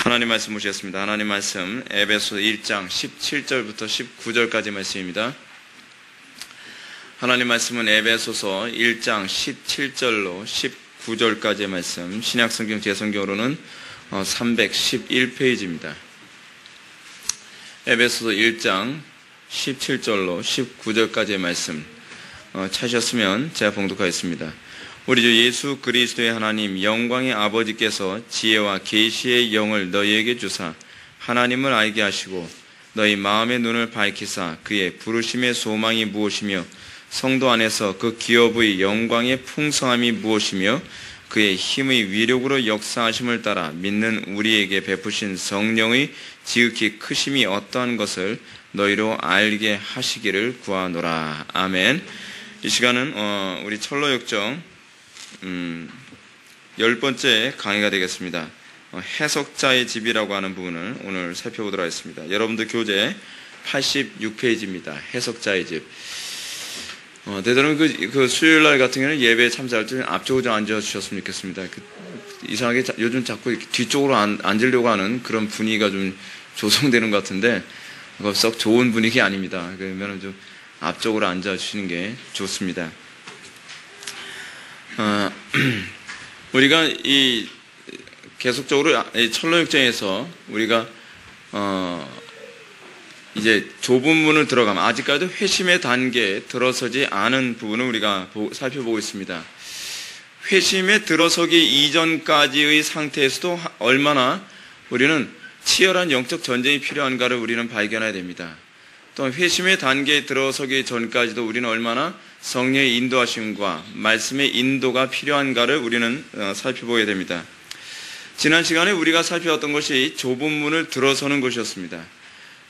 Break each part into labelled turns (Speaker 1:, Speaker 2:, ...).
Speaker 1: 하나님 말씀 보시겠습니다. 하나님 말씀 에베소 1장 17절부터 19절까지 말씀입니다. 하나님 말씀은 에베소서 1장 17절로 19절까지의 말씀, 신약성경 제성경으로는 311페이지입니다. 에베소서 1장 17절로 19절까지의 말씀 찾으셨으면 제가 봉독하겠습니다. 우리 주 예수 그리스도의 하나님 영광의 아버지께서 지혜와 계시의 영을 너희에게 주사 하나님을 알게 하시고 너희 마음의 눈을 밝히사 그의 부르심의 소망이 무엇이며 성도 안에서 그 기업의 영광의 풍성함이 무엇이며 그의 힘의 위력으로 역사하심을 따라 믿는 우리에게 베푸신 성령의 지극히 크심이 어떠한 것을 너희로 알게 하시기를 구하노라. 아멘. 이 시간은 우리 철로역정 10번째 강의가 되겠습니다. 해석자의 집이라고 하는 부분을 오늘 살펴보도록 하겠습니다. 여러분들 교재 86페이지입니다. 해석자의 집. 되도록 그 수요일날 같은 경우는 예배에 참석할 때 앞쪽으로 좀 앉아주셨으면 좋겠습니다. 이상하게 요즘 자꾸 뒤쪽으로 앉으려고 하는 그런 분위기가 좀 조성되는 것 같은데 그거 썩 좋은 분위기 아닙니다. 그러면 좀 앞쪽으로 앉아주시는 게 좋습니다. 우리가 이 계속적으로 철로역정에서 우리가 이제 좁은 문을 들어가면 아직까지도 회심의 단계에 들어서지 않은 부분을 우리가 살펴보고 있습니다. 회심에 들어서기 이전까지의 상태에서도 얼마나 우리는 치열한 영적 전쟁이 필요한가를 우리는 발견해야 됩니다. 또 회심의 단계에 들어서기 전까지도 우리는 얼마나 성령의 인도하심과 말씀의 인도가 필요한가를 우리는 살펴보게 됩니다. 지난 시간에 우리가 살펴봤던 것이 좁은 문을 들어서는 것이었습니다.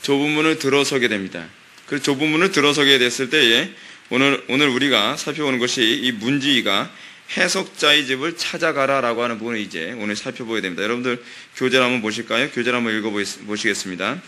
Speaker 1: 좁은 문을 들어서게 됩니다. 그 좁은 문을 들어서게 됐을 때에 오늘 우리가 살펴보는 것이 이 문지기가 해석자의 집을 찾아가라라고 하는 부분을 이제 오늘 살펴보게 됩니다. 여러분들 교재를 한번 보실까요? 교재를 한번 읽어보시겠습니다.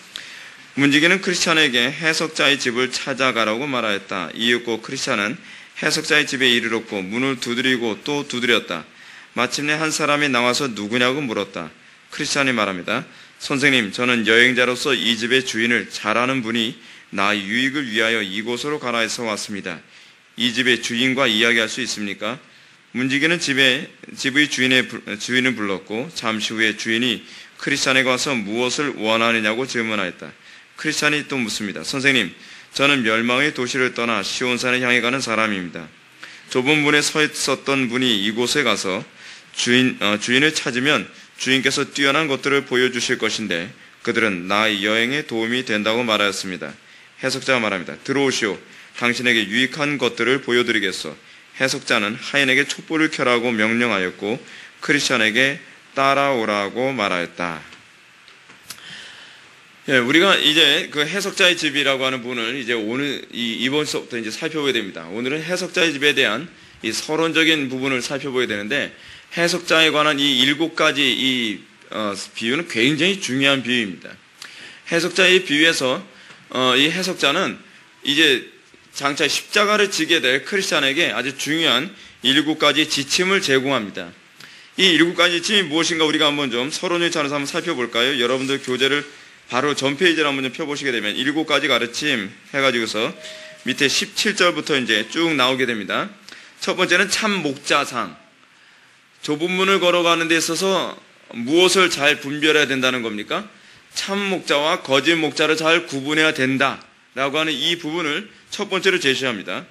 Speaker 1: 문지기는 크리스찬에게 해석자의 집을 찾아가라고 말하였다. 이윽고 크리스찬은 해석자의 집에 이르렀고 문을 두드리고 또 두드렸다. 마침내 한 사람이 나와서 누구냐고 물었다. 크리스찬이 말합니다. 선생님, 저는 여행자로서 이 집의 주인을 잘 아는 분이 나 유익을 위하여 이곳으로 가라 해서 왔습니다. 이 집의 주인과 이야기할 수 있습니까? 문지기는 집의 주인을 불렀고 잠시 후에 주인이 크리스찬에게 와서 무엇을 원하느냐고 질문하였다. 크리스찬이 또 묻습니다. 선생님, 저는 멸망의 도시를 떠나 시온산을 향해 가는 사람입니다. 좁은 문에 서 있었던 분이 이곳에 가서 주인을 찾으면 주인께서 뛰어난 것들을 보여주실 것인데 그들은 나의 여행에 도움이 된다고 말하였습니다. 해석자가 말합니다. 들어오시오. 당신에게 유익한 것들을 보여드리겠소. 해석자는 하인에게 촛불을 켜라고 명령하였고 크리스찬에게 따라오라고 말하였다. 예, 우리가 이제 그 해석자의 집이라고 하는 부분을 이제 오늘 이번 수업부터 이제 살펴보게 됩니다. 오늘은 해석자의 집에 대한 이 서론적인 부분을 살펴보게 되는데 해석자에 관한 이 7가지 이 비유는 굉장히 중요한 비유입니다. 해석자의 비유에서 이 해석자는 이제 장차 십자가를 지게 될 크리스찬에게 아주 중요한 7가지 지침을 제공합니다. 이 7가지 지침이 무엇인가 우리가 한번 좀 서론을 찾아서 한번 살펴볼까요? 여러분들 교재를 바로 전 페이지를 한번 좀 펴보시게 되면 7가지 가르침 해가지고서 밑에 17절부터 이제 쭉 나오게 됩니다. 첫 번째는 참 목자상. 좁은 문을 걸어가는 데 있어서 무엇을 잘 분별해야 된다는 겁니까? 참 목자와 거짓 목자를 잘 구분해야 된다라고 하는 이 부분을 첫 번째로 제시합니다.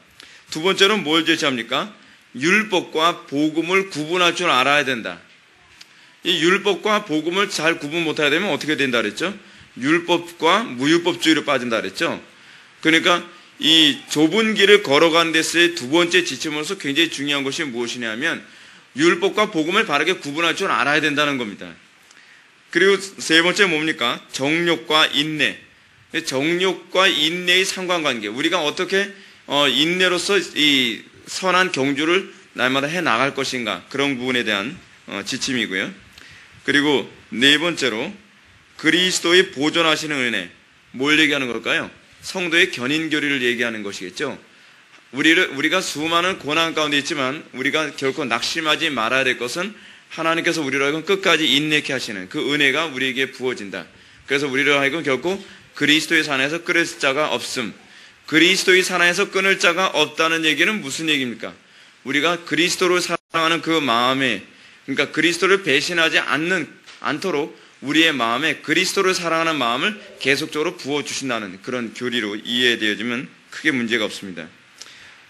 Speaker 1: 두 번째로는 뭘 제시합니까? 율법과 복음을 구분할 줄 알아야 된다. 이 율법과 복음을 잘 구분 못하게 되면 어떻게 된다 그랬죠? 율법과 무율법주의로 빠진다 그랬죠? 그러니까 이 좁은 길을 걸어가는 데서의 두 번째 지침으로서 굉장히 중요한 것이 무엇이냐면 율법과 복음을 바르게 구분할 줄 알아야 된다는 겁니다. 그리고 세 번째 뭡니까? 정욕과 인내. 정욕과 인내의 상관관계. 우리가 어떻게 인내로서 이 선한 경주를 날마다 해 나갈 것인가. 그런 부분에 대한 지침이고요. 그리고 네 번째로 그리스도의 보존하시는 은혜. 뭘 얘기하는 걸까요? 성도의 견인교리를 얘기하는 것이겠죠. 우리가 수많은 고난 가운데 있지만 우리가 결코 낙심하지 말아야 될 것은 하나님께서 우리로 하여금 끝까지 인내케 하시는 그 은혜가 우리에게 부어진다. 그래서 우리로 하여금 결코 그리스도의 산에서 끊을 자가 없음. 그리스도의 산에서 끊을 자가 없다는 얘기는 무슨 얘기입니까? 우리가 그리스도를 사랑하는 그 마음에, 그러니까 그리스도를 배신하지 않도록 우리의 마음에 그리스도를 사랑하는 마음을 계속적으로 부어주신다는 그런 교리로 이해되어지면 크게 문제가 없습니다.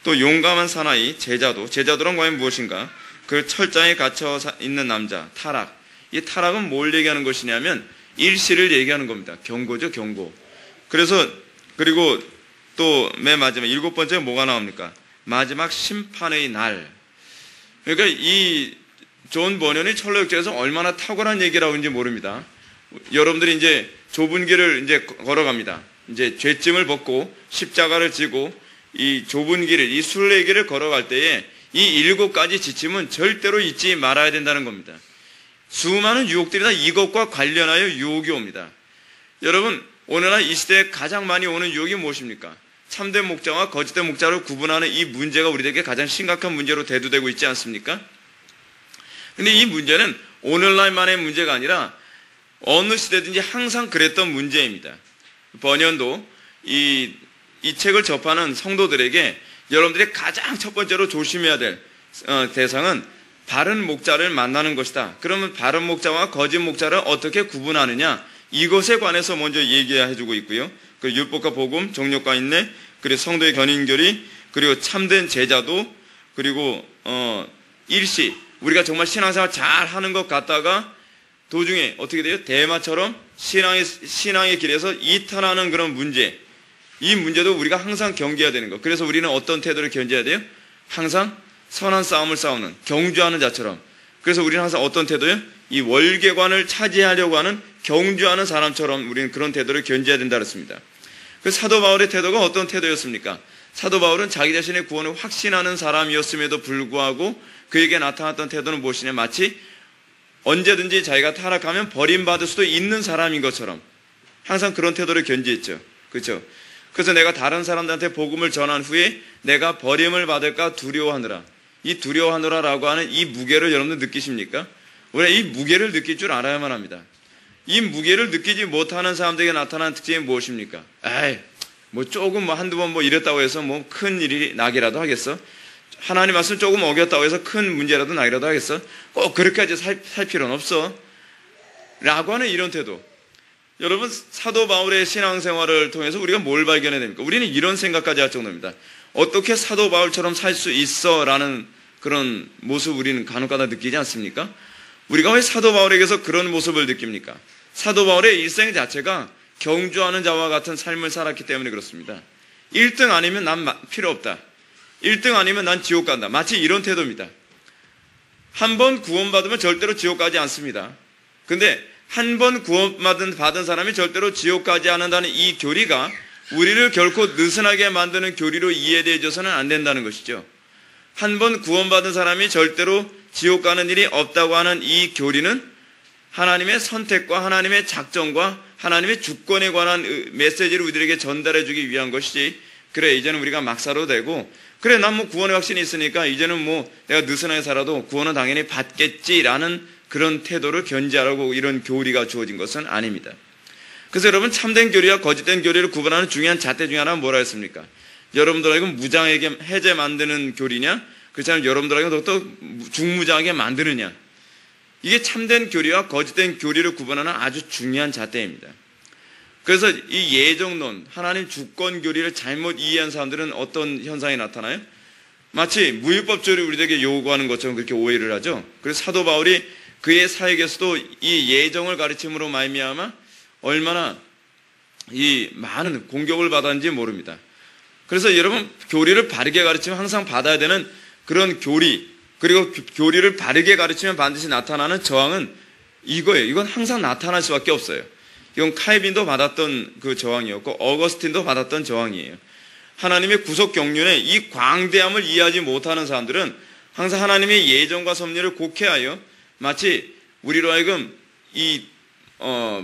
Speaker 1: 또 용감한 사나이, 제자도란 과연 무엇인가? 그 철장에 갇혀 있는 남자, 타락. 이 타락은 뭘 얘기하는 것이냐면 일시를 얘기하는 겁니다. 경고죠, 경고. 그리고 또 맨 마지막 7번째 뭐가 나옵니까? 마지막 심판의 날. 그러니까 이 존 버년이 철로역정에서 얼마나 탁월한 얘기를 하고 있는지 모릅니다. 여러분들이 이제 좁은 길을 이제 걸어갑니다. 이제 죄짐을 벗고 십자가를 지고 이 좁은 길을, 이 순례길을 걸어갈 때에 이 7가지 지침은 절대로 잊지 말아야 된다는 겁니다. 수많은 유혹들이 다 이것과 관련하여 유혹이 옵니다. 여러분, 오늘날 이 시대에 가장 많이 오는 유혹이 무엇입니까? 참된 목자와 거짓된 목자를 구분하는 이 문제가 우리에게 가장 심각한 문제로 대두되고 있지 않습니까? 근데 이 문제는 오늘날만의 문제가 아니라 어느 시대든지 항상 그랬던 문제입니다. 번연도 이 책을 접하는 성도들에게 여러분들이 가장 첫 번째로 조심해야 될 대상은 바른 목자를 만나는 것이다. 그러면 바른 목자와 거짓 목자를 어떻게 구분하느냐? 이것에 관해서 먼저 얘기해주고 있고요. 그 율법과 복음, 정욕과 인내, 그리고 성도의 견인교리, 그리고 참된 제자도, 그리고 일시, 우리가 정말 신앙생활 잘 하는 것 같다가 도중에 어떻게 돼요? 대마처럼 신앙의 길에서 이탈하는 그런 문제. 이 문제도 우리가 항상 경계해야 되는 것. 그래서 우리는 어떤 태도를 견제해야 돼요? 항상 선한 싸움을 싸우는, 경주하는 자처럼. 그래서 우리는 항상 어떤 태도요? 이 월계관을 차지하려고 하는 경주하는 사람처럼 우리는 그런 태도를 견제해야 된다 그랬습니다. 그 사도 바울의 태도가 어떤 태도였습니까? 사도 바울은 자기 자신의 구원을 확신하는 사람이었음에도 불구하고 그에게 나타났던 태도는 무엇이냐? 마치 언제든지 자기가 타락하면 버림받을 수도 있는 사람인 것처럼 항상 그런 태도를 견지했죠. 그렇죠? 그래서 내가 다른 사람들한테 복음을 전한 후에 내가 버림을 받을까 두려워하느라, 이 두려워하느라라고 하는 이 무게를 여러분들 느끼십니까? 우리가 이 무게를 느낄 줄 알아야만 합니다. 이 무게를 느끼지 못하는 사람들에게 나타나는 특징이 무엇입니까? 뭐 조금 한두 번 이랬다고 해서 뭐 큰 일이 나기라도 하겠어? 하나님 말씀 조금 어겼다고 해서 큰 문제라도 나기라도 하겠어? 꼭 그렇게까지 살 필요는 없어. 라고 하는 이런 태도. 여러분, 사도 바울의 신앙생활을 통해서 우리가 뭘 발견해야 됩니까? 우리는 이런 생각까지 할 정도입니다. 어떻게 사도 바울처럼 살 수 있어? 라는 그런 모습 우리는 간혹가다 느끼지 않습니까? 우리가 왜 사도 바울에게서 그런 모습을 느낍니까? 사도 바울의 일생 자체가 경주하는 자와 같은 삶을 살았기 때문에 그렇습니다. 1등 아니면 난 필요 없다. 1등 아니면 난 지옥 간다. 마치 이런 태도입니다. 한 번 구원받으면 절대로 지옥 가지 않습니다. 근데 한 번 구원받은 사람이 절대로 지옥 가지 않는다는 이 교리가 우리를 결코 느슨하게 만드는 교리로 이해되어져서는 안 된다는 것이죠. 한 번 구원받은 사람이 절대로 지옥 가는 일이 없다고 하는 이 교리는 하나님의 선택과 하나님의 작정과 하나님의 주권에 관한 메시지를 우리들에게 전달해 주기 위한 것이지, 그래 이제는 우리가 막 살아도 되고, 그래 난 뭐 구원의 확신이 있으니까 이제는 뭐 내가 느슨하게 살아도 구원은 당연히 받겠지라는 그런 태도를 견지하라고 이런 교리가 주어진 것은 아닙니다. 그래서 여러분, 참된 교리와 거짓된 교리를 구분하는 중요한 잣대 중에 하나는 뭐라 했습니까? 여러분들에게 무장하게 해제 만드는 교리냐, 그렇지 않으면 여러분들에게 또 중무장하게 만드느냐. 이게 참된 교리와 거짓된 교리를 구분하는 아주 중요한 잣대입니다. 그래서 이 예정론, 하나님 주권 교리를 잘못 이해한 사람들은 어떤 현상이 나타나요? 마치 무율법주의를 우리에게 요구하는 것처럼 그렇게 오해를 하죠. 그래서 사도 바울이 그의 사역에서도 이 예정을 가르침으로 말미암아 얼마나 이 많은 공격을 받았는지 모릅니다. 그래서 여러분, 교리를 바르게 가르치면 항상 받아야 되는 그런 교리, 그리고 교리를 바르게 가르치면 반드시 나타나는 저항은 이거예요. 이건 항상 나타날 수밖에 없어요. 이건 칼빈도 받았던 그 저항이었고 어거스틴도 받았던 저항이에요. 하나님의 구속 경륜의 이 광대함을 이해하지 못하는 사람들은 항상 하나님의 예정과 섭리를 곡해하여 마치 우리로 하여금 이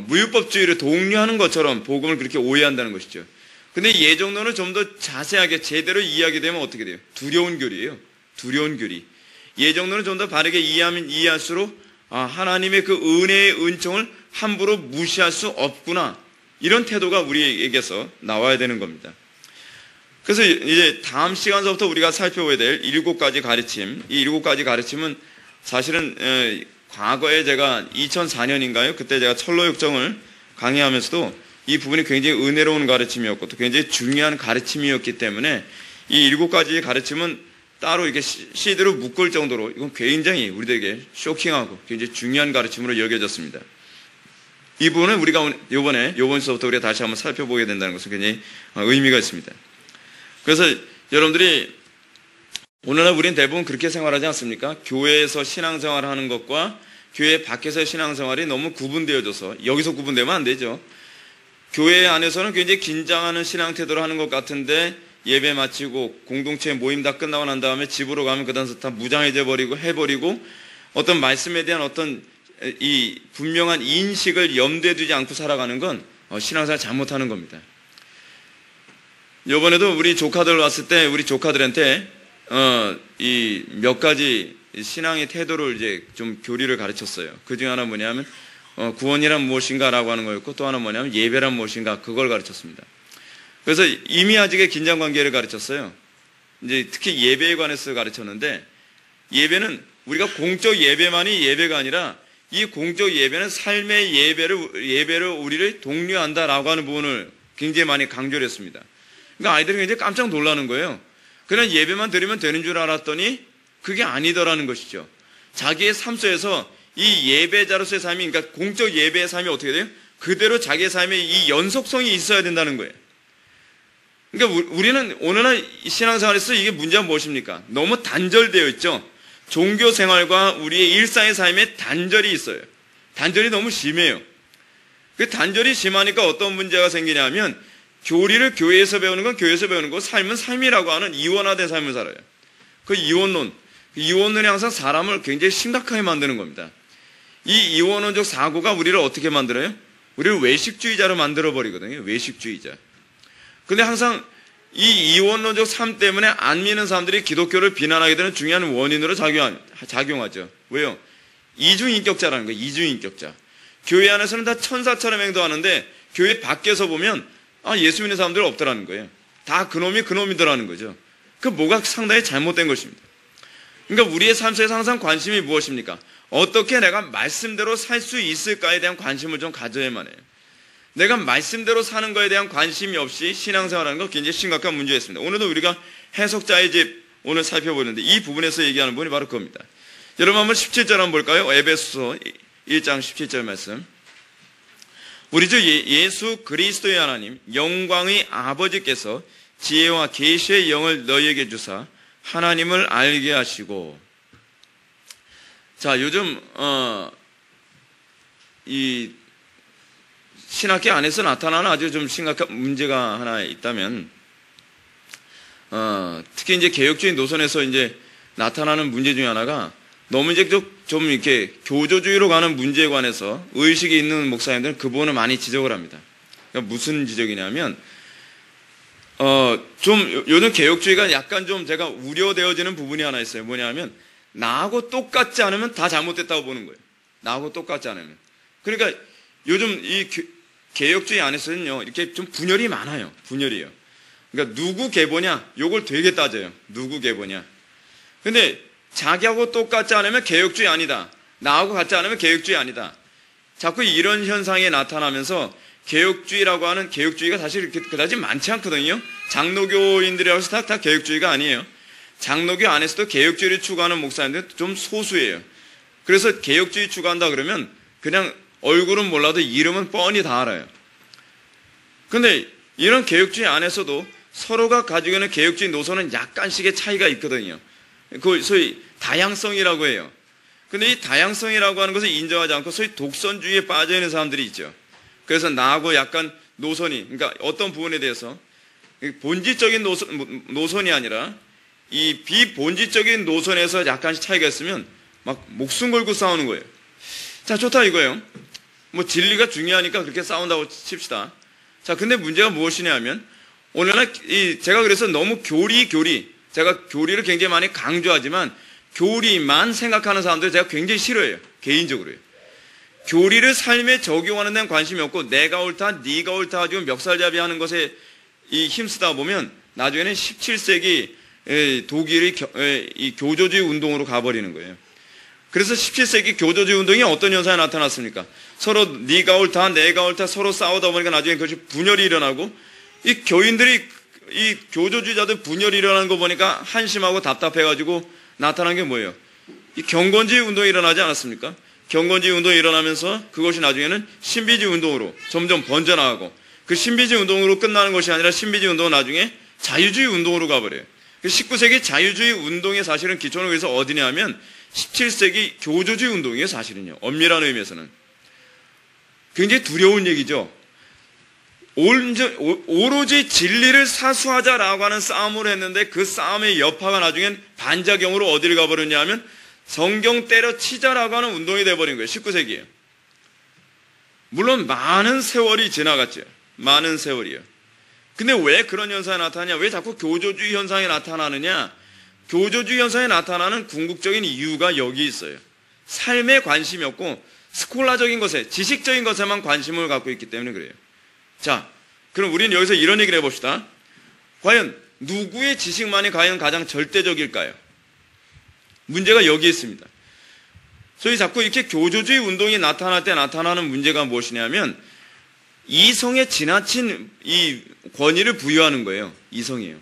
Speaker 1: 무율법주의를 독려하는 것처럼 복음을 그렇게 오해한다는 것이죠. 근데 예정론을 좀 더 자세하게 제대로 이해하게 되면 어떻게 돼요? 두려운 교리예요. 두려운 교리. 예정론을 좀 더 바르게 이해하면 이해할수록 하나님의 그 은혜의 은총을 함부로 무시할 수 없구나. 이런 태도가 우리에게서 나와야 되는 겁니다. 그래서 이제 다음 시간서부터 우리가 살펴봐야 될 7가지 가르침, 이 7가지 가르침은 사실은 과거에 제가 2004년인가요? 그때 제가 철로역정을 강의하면서도 이 부분이 굉장히 은혜로운 가르침이었고 또 굉장히 중요한 가르침이었기 때문에 이 7가지 가르침은 따로 이렇게 CD로 묶을 정도로 이건 굉장히 우리들에게 쇼킹하고 굉장히 중요한 가르침으로 여겨졌습니다. 이 부분은 우리가 요번서부터 우리가 다시 한번 살펴보게 된다는 것은 굉장히 의미가 있습니다. 그래서 여러분들이 오늘날 우리는 대부분 그렇게 생활하지 않습니까? 교회에서 신앙생활을 하는 것과 교회 밖에서의 신앙생활이 너무 구분되어져서 여기서 구분되면 안 되죠. 교회 안에서는 굉장히 긴장하는 신앙 태도를 하는 것 같은데 예배 마치고 공동체 모임 다 끝나고 난 다음에 집으로 가면 그 다음부터 다 무장해져 버리고 해버리고 어떤 말씀에 대한 어떤 이 분명한 인식을 염두에 두지 않고 살아가는 건 신앙생활 잘못하는 겁니다. 이번에도 우리 조카들 왔을 때 우리 조카들한테 이 몇 가지 신앙의 태도를 이제 좀 교리를 가르쳤어요. 그 중에 하나 뭐냐면 구원이란 무엇인가라고 하는 거였고 또 하나 뭐냐면 예배란 무엇인가 그걸 가르쳤습니다. 그래서 임의아직의 긴장관계를 가르쳤어요. 이제 특히 예배에 관해서 가르쳤는데 예배는 우리가 공적 예배만이 예배가 아니라 이 공적 예배는 삶의 예배를 우리를 독려한다라고 하는 부분을 굉장히 많이 강조를 했습니다. 그러니까 아이들이 굉장히 깜짝 놀라는 거예요. 그냥 예배만 드리면 되는 줄 알았더니 그게 아니더라는 것이죠. 자기의 삶 속에서 이 예배자로서의 삶이, 그러니까 공적 예배의 삶이 어떻게 돼요? 그대로 자기의 삶에 이 연속성이 있어야 된다는 거예요. 그러니까 우리는 오늘날 신앙생활에서 이게 문제가 무엇입니까? 너무 단절되어 있죠. 종교 생활과 우리의 일상의 삶에 단절이 있어요. 단절이 너무 심해요. 그 단절이 심하니까 어떤 문제가 생기냐면 교리를 교회에서 배우는 건 교회에서 배우는 거, 삶은 삶이라고 하는 이원화된 삶을 살아요. 그 이원론이 항상 사람을 굉장히 심각하게 만드는 겁니다. 이 이원론적 사고가 우리를 어떻게 만들어요? 우리를 외식주의자로 만들어버리거든요. 외식주의자. 근데 항상 이 이원론적 삶 때문에 안 믿는 사람들이 기독교를 비난하게 되는 중요한 원인으로 작용하죠. 왜요? 이중인격자라는 거예요. 이중인격자. 교회 안에서는 다 천사처럼 행동하는데 교회 밖에서 보면 예수 믿는 사람들은 없더라는 거예요. 다 그놈이더라는 거죠. 그 뭐가 상당히 잘못된 것입니다. 그러니까 우리의 삶 속에서 항상 관심이 무엇입니까? 어떻게 내가 말씀대로 살 수 있을까에 대한 관심을 좀 가져야만 해요. 내가 말씀대로 사는 거에 대한 관심이 없이 신앙생활하는 건 굉장히 심각한 문제였습니다. 오늘도 우리가 해석자의 집 오늘 살펴보는데 이 부분에서 얘기하는 부분이 바로 그겁니다. 여러분 한번 17절 한번 볼까요? 에베소서 1장 17절 말씀. 우리 주 예수 그리스도의 하나님 영광의 아버지께서 지혜와 계시의 영을 너희에게 주사 하나님을 알게 하시고. 자, 요즘 이 신학계 안에서 나타나는 아주 좀 심각한 문제가 하나 있다면 특히 이제 개혁주의 노선에서 이제 나타나는 문제 중에 하나가 너무 이제 좀 이렇게 교조주의로 가는 문제에 관해서 의식이 있는 목사님들은 그 부분을 많이 지적을 합니다. 그러니까 무슨 지적이냐면 좀 요즘 개혁주의가 약간 좀 제가 우려되어지는 부분이 하나 있어요. 뭐냐면 나하고 똑같지 않으면 다 잘못됐다고 보는 거예요. 나하고 똑같지 않으면. 그러니까 요즘 이 개혁주의 안에서는요 이렇게 좀 분열이 많아요. 분열이에요. 그러니까 누구 계보냐? 요걸 되게 따져요. 누구 계보냐? 근데 자기하고 똑같지 않으면 개혁주의 아니다. 나하고 같지 않으면 개혁주의 아니다. 자꾸 이런 현상이 나타나면서 개혁주의라고 하는 개혁주의가 사실 이렇게 그다지 많지 않거든요. 장로교인들이라고 해서 다 개혁주의가 아니에요. 장로교 안에서도 개혁주의를 추구하는 목사님들은 좀 소수예요. 그래서 개혁주의 추구한다 그러면 그냥 얼굴은 몰라도 이름은 뻔히 다 알아요. 근데 이런 개혁주의 안에서도 서로가 가지고 있는 개혁주의 노선은 약간씩의 차이가 있거든요. 그걸 소위 다양성이라고 해요. 근데 이 다양성이라고 하는 것을 인정하지 않고 소위 독선주의에 빠져있는 사람들이 있죠. 그래서 나하고 약간 노선이, 그러니까 어떤 부분에 대해서 본질적인 노선이 아니라 이 비본질적인 노선에서 약간씩 차이가 있으면 막 목숨 걸고 싸우는 거예요. 자, 좋다 이거예요. 뭐 진리가 중요하니까 그렇게 싸운다고 칩시다. 자, 근데 문제가 무엇이냐 하면 오늘날 제가 그래서 너무 제가 교리를 굉장히 많이 강조하지만 교리만 생각하는 사람들 제가 굉장히 싫어해요. 개인적으로요. 교리를 삶에 적용하는 데는 관심이 없고 내가 옳다, 네가 옳다 가지고 멱살잡이 하는 것에 힘쓰다 보면 나중에는 17세기 독일의 이 교조주의 운동으로 가버리는 거예요. 그래서 17세기 교조주의 운동이 어떤 현상이 나타났습니까? 서로 네가 옳다, 내가 옳다 서로 싸우다 보니까 나중에 그것이 분열이 일어나고 이 교인들이 이 교조주의자들 분열이 일어나는 거 보니까 한심하고 답답해가지고 나타난 게 뭐예요? 이 경건주의 운동이 일어나지 않았습니까? 경건주의 운동이 일어나면서 그것이 나중에는 신비주의 운동으로 점점 번져나가고 그 신비주의 운동으로 끝나는 것이 아니라 신비주의 운동은 나중에 자유주의 운동으로 가버려요. 19세기 자유주의 운동의 사실은 기초는 그래서 어디냐면 17세기 교조주의 운동이에요. 사실은요. 엄밀한 의미에서는. 굉장히 두려운 얘기죠. 오로지 진리를 사수하자라고 하는 싸움을 했는데 그 싸움의 여파가 나중엔 반작용으로 어디를 가버렸냐 하면 성경 때려치자라고 하는 운동이 돼버린 거예요. 19세기에. 물론 많은 세월이 지나갔죠. 많은 세월이요. 근데 왜 그런 현상이 나타나냐? 왜 자꾸 교조주의 현상이 나타나느냐? 교조주의 현상이 나타나는 궁극적인 이유가 여기 있어요. 삶에 관심이 없고 스콜라적인 것에, 지식적인 것에만 관심을 갖고 있기 때문에 그래요. 자, 그럼 우리는 여기서 이런 얘기를 해봅시다. 과연 누구의 지식만이 과연 가장 절대적일까요? 문제가 여기 있습니다. 소위 자꾸 이렇게 교조주의 운동이 나타날 때 나타나는 문제가 무엇이냐면 이성에 지나친 이 권위를 부여하는 거예요. 이성이에요.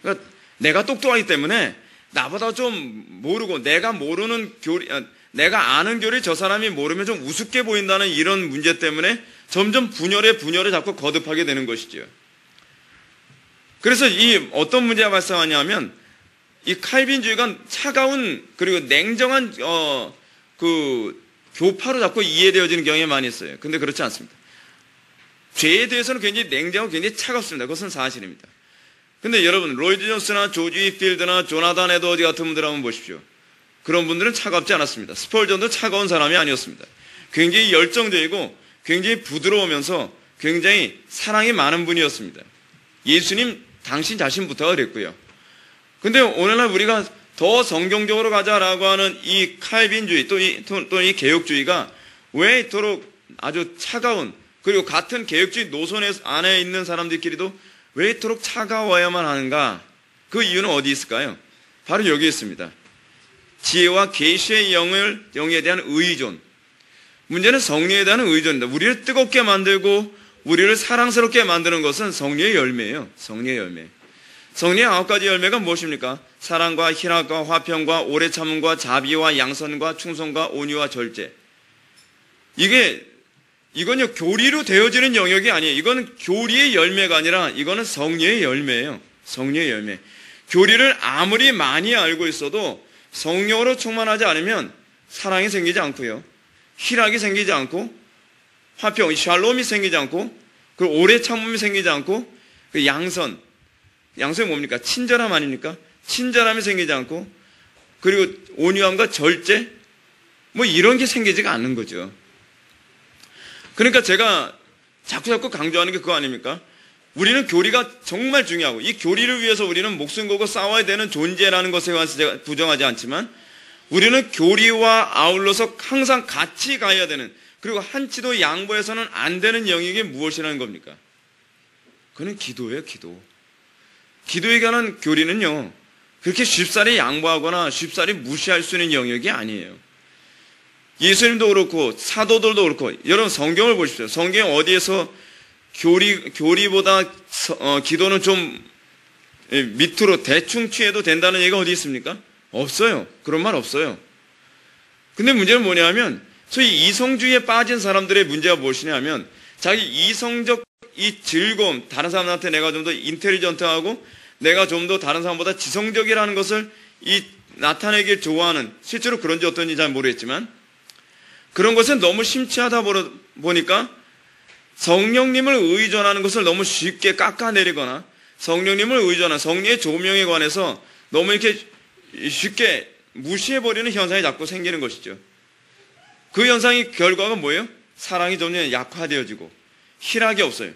Speaker 1: 그러니까 내가 똑똑하기 때문에 나보다 좀 모르고 내가 모르는 교리, 내가 아는 교리 저 사람이 모르면 좀 우습게 보인다는 이런 문제 때문에 점점 분열에 자꾸 거듭하게 되는 것이죠. 그래서 이 어떤 문제가 발생하냐면 이 칼빈주의가 차가운 그리고 냉정한 그 교파로 자꾸 이해되어지는 경향이 많이 있어요. 근데 그렇지 않습니다. 죄에 대해서는 굉장히 냉정하고 굉장히 차갑습니다. 그것은 사실입니다. 근데 여러분 로이드 존스나 조지 휘필드나 조나단 에드워즈 같은 분들 한번 보십시오. 그런 분들은 차갑지 않았습니다. 스펄전도 차가운 사람이 아니었습니다. 굉장히 열정적이고 굉장히 부드러우면서 굉장히 사랑이 많은 분이었습니다. 예수님 당신 자신부터가 그랬고요. 근데 오늘날 우리가 더 성경적으로 가자라고 하는 이 칼빈주의 또 이 개혁주의가 왜 이토록 아주 차가운 그리고 같은 개혁주의 노선 안에 있는 사람들끼리도 왜 이토록 차가워야만 하는가? 그 이유는 어디 있을까요? 바로 여기 있습니다. 지혜와 계시의 영에 대한 의존. 문제는 성령에 대한 의존입니다. 우리를 뜨겁게 만들고 우리를 사랑스럽게 만드는 것은 성령의 열매예요. 성령의 열매. 성령의 9가지 열매가 무엇입니까? 사랑과 희락과 화평과 오래 참음과 자비와 양선과 충성과 온유와 절제. 이건요 교리로 되어지는 영역이 아니에요. 이거는 교리의 열매가 아니라 이거는 성령의 열매예요. 성령의 열매. 교리를 아무리 많이 알고 있어도 성령으로 충만하지 않으면 사랑이 생기지 않고요. 희락이 생기지 않고 화평, 샬롬이 생기지 않고 그리고 오래 참음이 생기지 않고 그 양선이 뭡니까? 친절함 아닙니까? 친절함이 생기지 않고 그리고 온유함과 절제 뭐 이런 게 생기지가 않는 거죠. 그러니까 제가 자꾸 강조하는 게 그거 아닙니까? 우리는 교리가 정말 중요하고 이 교리를 위해서 우리는 목숨 걸고 싸워야 되는 존재라는 것에 관해서 제가 부정하지 않지만 우리는 교리와 아울러서 항상 같이 가야 되는 그리고 한치도 양보해서는 안 되는 영역이 무엇이라는 겁니까? 그건 기도예요. 기도. 기도에 관한 교리는요 그렇게 쉽사리 양보하거나 쉽사리 무시할 수 있는 영역이 아니에요. 예수님도 그렇고 사도들도 그렇고 여러분 성경을 보십시오. 성경 어디에서 교리보다 기도는 좀 밑으로 대충 취해도 된다는 얘기가 어디 있습니까? 없어요. 그런 말 없어요. 근데 문제는 뭐냐면 소위 이성주의에 빠진 사람들의 문제가 무엇이냐면 자기 이성적 이 즐거움, 다른 사람한테 내가 좀 더 인텔리전트하고 내가 좀 더 다른 사람보다 지성적이라는 것을 나타내길 좋아하는 실제로 그런지 어떤지 잘 모르겠지만 그런 것에 너무 심취하다 보니까 성령님을 의존하는 것을 너무 쉽게 깎아내리거나 성령님을 의존한 성령의 조명에 관해서 너무 이렇게 쉽게 무시해버리는 현상이 자꾸 생기는 것이죠. 그 현상의 결과가 뭐예요? 사랑이 점점 약화되어지고 희락이 없어요.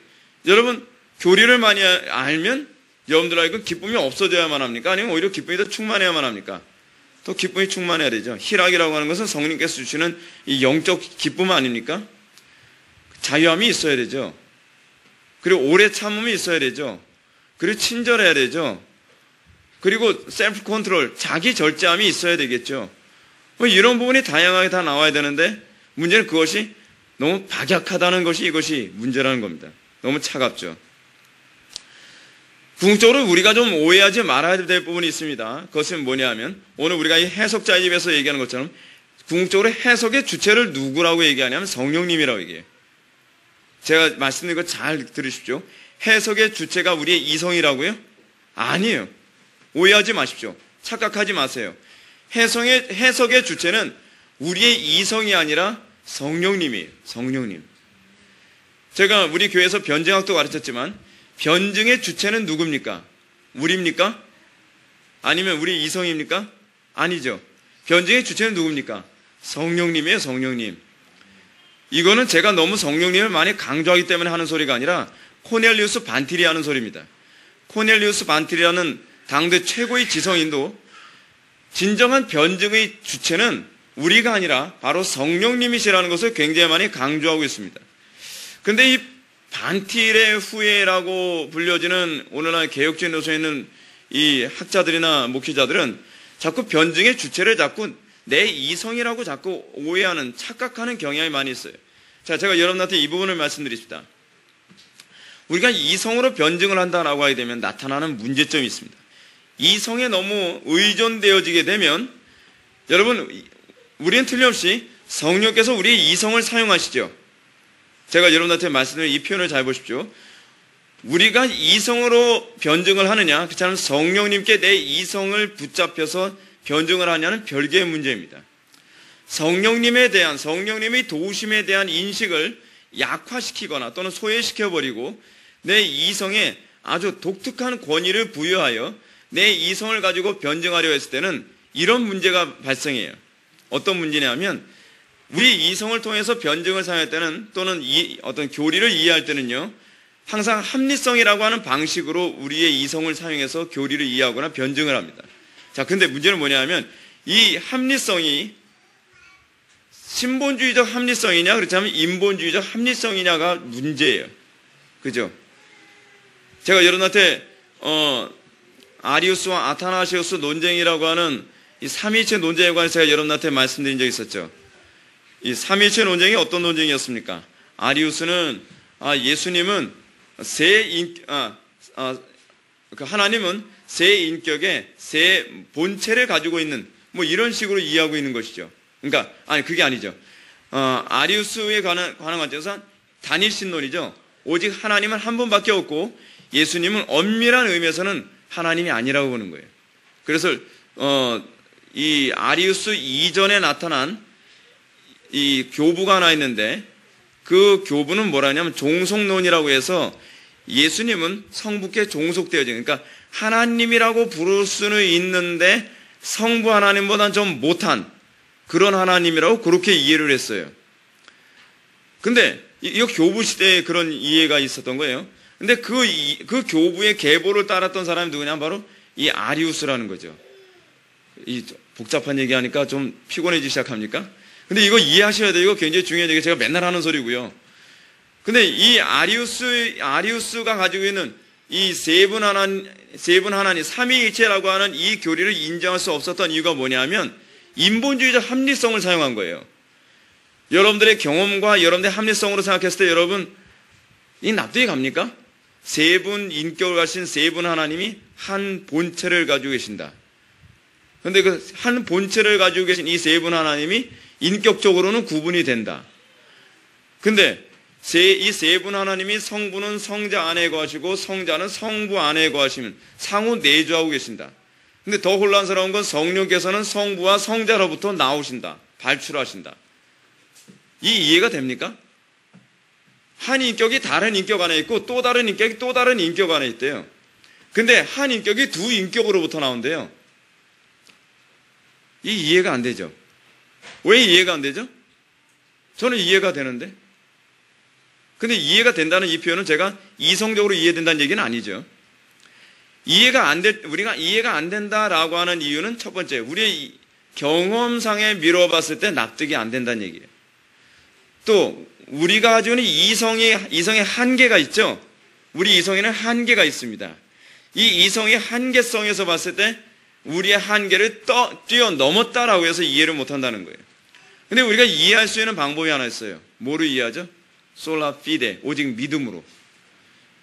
Speaker 1: 여러분 교리를 많이 알면 여러분들 알고 기쁨이 없어져야만 합니까? 아니면 오히려 기쁨이 더 충만해야만 합니까? 또 기쁨이 충만해야 되죠. 희락이라고 하는 것은 성령께서 주시는 이 영적 기쁨 아닙니까? 자유함이 있어야 되죠. 그리고 오래 참음이 있어야 되죠. 그리고 친절해야 되죠. 그리고 셀프 컨트롤, 자기 절제함이 있어야 되겠죠. 뭐 이런 부분이 다양하게 다 나와야 되는데 문제는 그것이 너무 박약하다는 것이 이것이 문제라는 겁니다. 너무 차갑죠. 궁극적으로 우리가 좀 오해하지 말아야 될 부분이 있습니다. 그것은 뭐냐면 오늘 우리가 이 해석자의 집에서 얘기하는 것처럼 궁극적으로 해석의 주체를 누구라고 얘기하냐면 성령님이라고 얘기해요. 제가 말씀드린 거 잘 들으십시오. 해석의 주체가 우리의 이성이라고요? 아니에요. 오해하지 마십시오. 착각하지 마세요. 해석의 주체는 우리의 이성이 아니라 성령님이에요. 성령님. 제가 우리 교회에서 변증학도 가르쳤지만 변증의 주체는 누굽니까? 우리입니까? 아니면 우리 이성입니까? 아니죠. 변증의 주체는 누굽니까? 성령님이에요. 성령님. 이거는 제가 너무 성령님을 많이 강조하기 때문에 하는 소리가 아니라 코넬리우스 반틸이 하는 소리입니다. 코넬리우스 반틸이라는 당대 최고의 지성인도 진정한 변증의 주체는 우리가 아니라 바로 성령님이시라는 것을 굉장히 많이 강조하고 있습니다. 그런데 이 반틸의 후예라고 불려지는 오늘날 개혁주의 노선에 있는 이 학자들이나 목회자들은 자꾸 변증의 주체를 자꾸 내 이성이라고 자꾸 오해하는, 착각하는 경향이 많이 있어요. 자, 제가 여러분한테 이 부분을 말씀드립니다. 우리가 이성으로 변증을 한다라고 하게 되면 나타나는 문제점이 있습니다. 이성에 너무 의존되어지게 되면 여러분, 우리는 틀림없이 성령께서 우리의 이성을 사용하시죠. 제가 여러분한테 말씀드린 이 표현을 잘 보십시오. 우리가 이성으로 변증을 하느냐, 그렇지 않으면 성령님께 내 이성을 붙잡혀서 변증을 하냐는 별개의 문제입니다. 성령님에 대한, 성령님의 도우심에 대한 인식을 약화시키거나 또는 소외시켜버리고 내 이성에 아주 독특한 권위를 부여하여 내 이성을 가지고 변증하려 했을 때는 이런 문제가 발생해요. 어떤 문제냐면 우리 이성을 통해서 변증을 사용할 때는 또는 어떤 교리를 이해할 때는요, 항상 합리성이라고 하는 방식으로 우리의 이성을 사용해서 교리를 이해하거나 변증을 합니다. 자, 근데 문제는 뭐냐면 이 합리성이 신본주의적 합리성이냐 그렇다면 인본주의적 합리성이냐가 문제예요. 그죠? 제가 여러분한테 아리우스와 아타나시우스 논쟁이라고 하는 이 삼위일체 논쟁에 관해서 제가 여러분한테 말씀드린 적이 있었죠. 이 삼위일체 논쟁이 어떤 논쟁이었습니까? 아리우스는 예수님은 하나님은 세 인격의 세 본체를 가지고 있는 뭐 이런 식으로 이해하고 있는 것이죠. 그러니까 그게 아니죠. 아리우스에 관한 관점에서 단일신론이죠. 오직 하나님은 한 분밖에 없고 예수님은 엄밀한 의미에서는 하나님이 아니라고 보는 거예요. 그래서 이 아리우스 이전에 나타난 이 교부가 하나 있는데 그 교부는 뭐라냐면 종속론이라고 해서 예수님은 성부께 종속되어진, 그러니까 하나님이라고 부를 수는 있는데 성부 하나님보다는 좀 못한 그런 하나님이라고 그렇게 이해를 했어요. 근데 이거 교부 시대에 그런 이해가 있었던 거예요. 근데 그 교부의 계보를 따랐던 사람이 누구냐? 바로 이 아리우스라는 거죠. 이 복잡한 얘기하니까 좀 피곤해지기 시작합니까? 근데 이거 이해하셔야 돼요. 이거 굉장히 중요한 얘기, 제가 맨날 하는 소리고요. 근데 이 아리우스가 가지고 있는 이 세 분 하나님, 삼위일체라고 하는 이 교리를 인정할 수 없었던 이유가 뭐냐면 인본주의적 합리성을 사용한 거예요. 여러분들의 경험과 여러분들의 합리성으로 생각했을 때 여러분, 이 납득이 갑니까? 세 분 인격을 가진 세 분 하나님이 한 본체를 가지고 계신다. 그런데 그 한 본체를 가지고 계신 이 세 분 하나님이 인격적으로는 구분이 된다. 근데 이 세 분 하나님이 성부는 성자 안에 거하시고 성자는 성부 안에 거하시면 상호 내주하고 계신다. 근데 더 혼란스러운 건 성령께서는 성부와 성자로부터 나오신다. 발출하신다. 이 이해가 됩니까? 한 인격이 다른 인격 안에 있고 또 다른 인격이 또 다른 인격 안에 있대요. 근데 한 인격이 두 인격으로부터 나온대요. 이 이해가 안 되죠. 왜 이해가 안 되죠? 저는 이해가 되는데. 근데 이해가 된다는 이 표현은 제가 이성적으로 이해된다는 얘기는 아니죠. 우리가 이해가 안 된다라고 하는 이유는 첫 번째, 우리의 경험상에 미뤄봤을 때 납득이 안 된다는 얘기예요. 또 우리가 가지고 있는 이성의 한계가 있죠. 우리 이성에는 한계가 있습니다. 이 이성의 한계성에서 봤을 때 우리의 한계를 뛰어넘었다라고 해서 이해를 못한다는 거예요. 근데 우리가 이해할 수 있는 방법이 하나 있어요. 뭐로 이해하죠? 솔라 피데, 오직 믿음으로.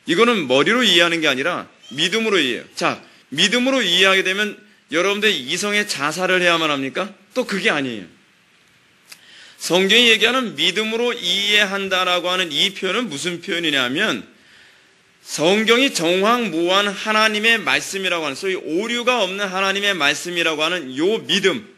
Speaker 1: 이거는 머리로 이해하는 게 아니라 믿음으로 이해해요. 자, 믿음으로 이해하게 되면 여러분들 이성의 자살을 해야만 합니까? 또 그게 아니에요. 성경이 얘기하는 믿음으로 이해한다라고 하는 이 표현은 무슨 표현이냐면 성경이 정황무한 하나님의 말씀이라고 하는, 소위 오류가 없는 하나님의 말씀이라고 하는 요 믿음,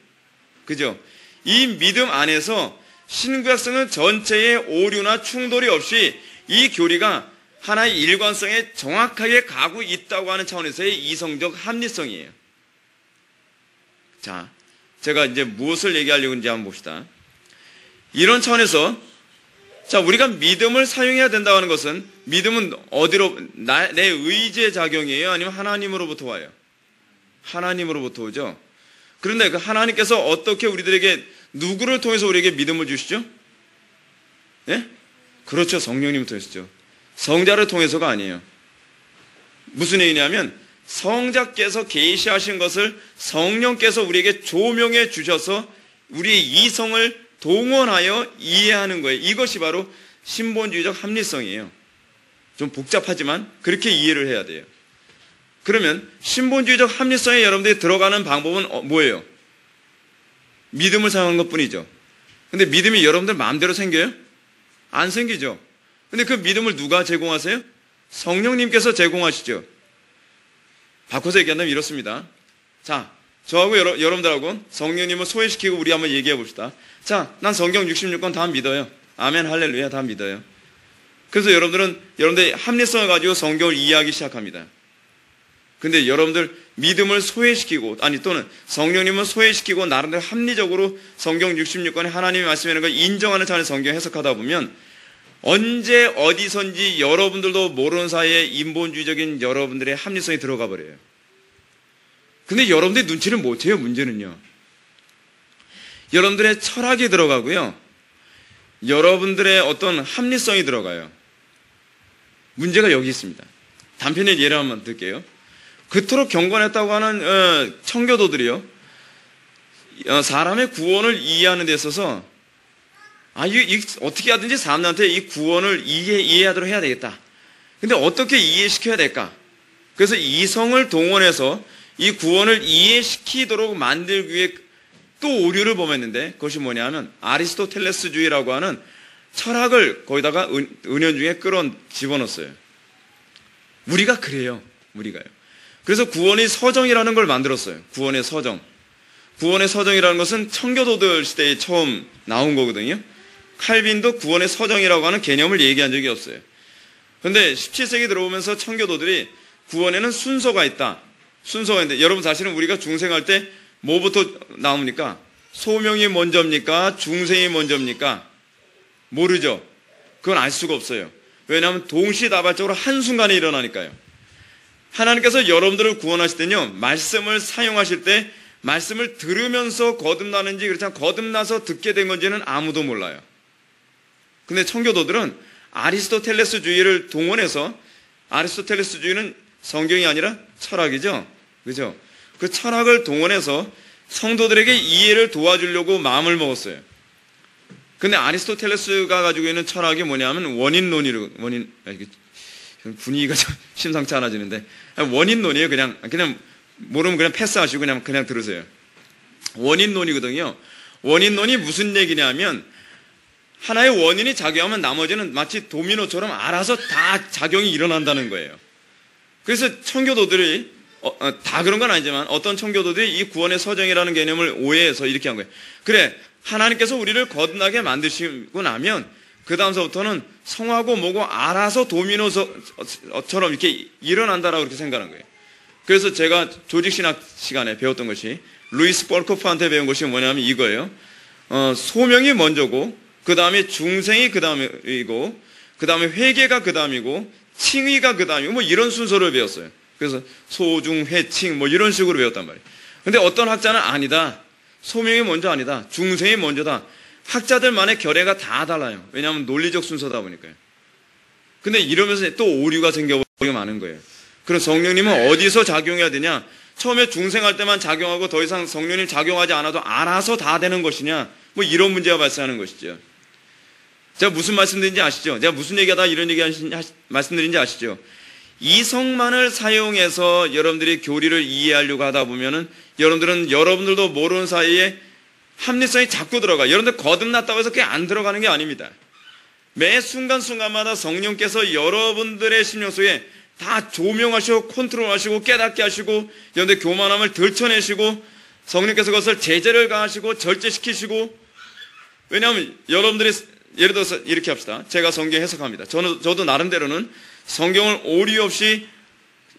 Speaker 1: 그죠? 이 믿음 안에서 신구약성은 전체의 오류나 충돌이 없이 이 교리가 하나의 일관성에 정확하게 가고 있다고 하는 차원에서의 이성적 합리성이에요. 자, 제가 이제 무엇을 얘기하려고 하는지 한번 봅시다. 이런 차원에서 자, 우리가 믿음을 사용해야 된다고 하는 것은 믿음은 어디로, 내 의지의 작용이에요? 아니면 하나님으로부터 와요? 하나님으로부터 오죠? 그런데 그 하나님께서 어떻게 우리들에게, 누구를 통해서 우리에게 믿음을 주시죠? 예? 그렇죠. 성령님을 통해서죠. 성자를 통해서가 아니에요. 무슨 얘기냐면 성자께서 계시하신 것을 성령께서 우리에게 조명해 주셔서 우리의 이성을 동원하여 이해하는 거예요. 이것이 바로 신본주의적 합리성이에요. 좀 복잡하지만 그렇게 이해를 해야 돼요. 그러면 신본주의적 합리성에 여러분들이 들어가는 방법은 뭐예요? 믿음을 사용하는 것뿐이죠. 근데 믿음이 여러분들 마음대로 생겨요? 안 생기죠. 근데 그 믿음을 누가 제공하세요? 성령님께서 제공하시죠. 바꿔서 얘기한다면 이렇습니다. 자, 저하고 여러분들하고 성령님을 소외시키고 우리 한번 얘기해 봅시다. 자, 난 성경 66권 다 믿어요. 아멘, 할렐루야, 다 믿어요. 그래서 여러분들의 합리성을 가지고 성경을 이해하기 시작합니다. 근데 여러분들 믿음을 소외시키고, 또는 성령님을 소외시키고 나름대로 합리적으로 성경 66권의 하나님의 말씀이라는 걸 인정하는 차원의 성경 해석하다 보면 언제 어디선지 여러분들도 모르는 사이에 인본주의적인 여러분들의 합리성이 들어가 버려요. 근데 여러분들이 눈치를 못 채요. 문제는요. 여러분들의 철학이 들어가고요. 여러분들의 어떤 합리성이 들어가요. 문제가 여기 있습니다. 단편의 예를 한번 들게요. 그토록 경건했다고 하는 청교도들이요. 사람의 구원을 이해하는 데 있어서 어떻게 하든지 사람들한테 이 구원을 이해하도록 해야 되겠다. 근데 어떻게 이해시켜야 될까? 그래서 이성을 동원해서 이 구원을 이해시키도록 만들기 위해 또 오류를 범했는데 그것이 뭐냐면 아리스토텔레스주의라고 하는 철학을 거기다가 은연중에 집어넣었어요. 우리가 그래요. 우리가요. 그래서 구원의 서정이라는 걸 만들었어요. 구원의 서정. 구원의 서정이라는 것은 청교도들 시대에 처음 나온 거거든요. 칼빈도 구원의 서정이라고 하는 개념을 얘기한 적이 없어요. 그런데 17세기 들어오면서 청교도들이 구원에는 순서가 있다. 순서가 있는데 여러분 사실은 우리가 중생할 때 뭐부터 나옵니까? 소명이 먼저입니까? 중생이 먼저입니까? 모르죠. 그건 알 수가 없어요. 왜냐하면 동시다발적으로 한순간에 일어나니까요. 하나님께서 여러분들을 구원하실 때는요, 말씀을 사용하실 때 말씀을 들으면서 거듭나는지 그렇지 않고 거듭나서 듣게 된 건지는 아무도 몰라요. 근데 청교도들은 아리스토텔레스주의를 동원해서, 아리스토텔레스주의는 성경이 아니라 철학이죠. 그죠? 그 철학을 동원해서 성도들에게 이해를 도와주려고 마음을 먹었어요. 근데 아리스토텔레스가 가지고 있는 철학이 뭐냐면 원인론이로, 분위기가 좀 심상치 않아지는데, 원인론이에요. 그냥 모르면 그냥 패스하시고 그냥 들으세요. 원인론이거든요. 원인론이 무슨 얘기냐면, 하나의 원인이 작용하면 나머지는 마치 도미노처럼 알아서 다 작용이 일어난다는 거예요. 그래서 청교도들이 다 그런 건 아니지만 어떤 청교도들이 이 구원의 서정이라는 개념을 오해해서 이렇게 한 거예요. 그래, 하나님께서 우리를 거듭나게 만드시고 나면 그 다음서부터는 성하고 뭐고 알아서 도미노처럼 이렇게 일어난다라고 그렇게 생각하는 거예요. 그래서 제가 조직신학 시간에 배웠던 것이, 루이스 볼코프한테 배운 것이 뭐냐면 이거예요. 소명이 먼저고, 그 다음에 중생이 그 다음이고, 그 다음에 회계가 그 다음이고, 칭의가 그 다음이고, 뭐 이런 순서를 배웠어요. 그래서 소중, 회, 칭 뭐 이런 식으로 배웠단 말이에요. 근데 어떤 학자는 아니다. 소명이 먼저 아니다. 중생이 먼저다. 학자들만의 결례가 다 달라요. 왜냐하면 논리적 순서다 보니까요. 근데 이러면서 또 오류가 생겨버리고 마는 거예요. 그럼 성령님은 어디서 작용해야 되냐? 처음에 중생할 때만 작용하고 더 이상 성령님 작용하지 않아도 알아서 다 되는 것이냐? 뭐 이런 문제가 발생하는 것이죠. 제가 무슨 말씀드린지 아시죠? 제가 무슨 얘기하다 이런 얘기 말씀드린지 아시죠? 이성만을 사용해서 여러분들이 교리를 이해하려고 하다 보면은 여러분들도 모르는 사이에 합리성이 자꾸 들어가. 여러분들 거듭났다고 해서 그게 안 들어가는 게 아닙니다. 매 순간순간마다 성령께서 여러분들의 심령 속에 다 조명하시고 컨트롤하시고 깨닫게 하시고 여러분들 교만함을 들춰내시고 성령께서 그것을 제재를 가하시고 절제시키시고. 왜냐하면 여러분들이 예를 들어서 이렇게 합시다. 제가 성경 해석합니다. 저도 나름대로는 성경을 오류 없이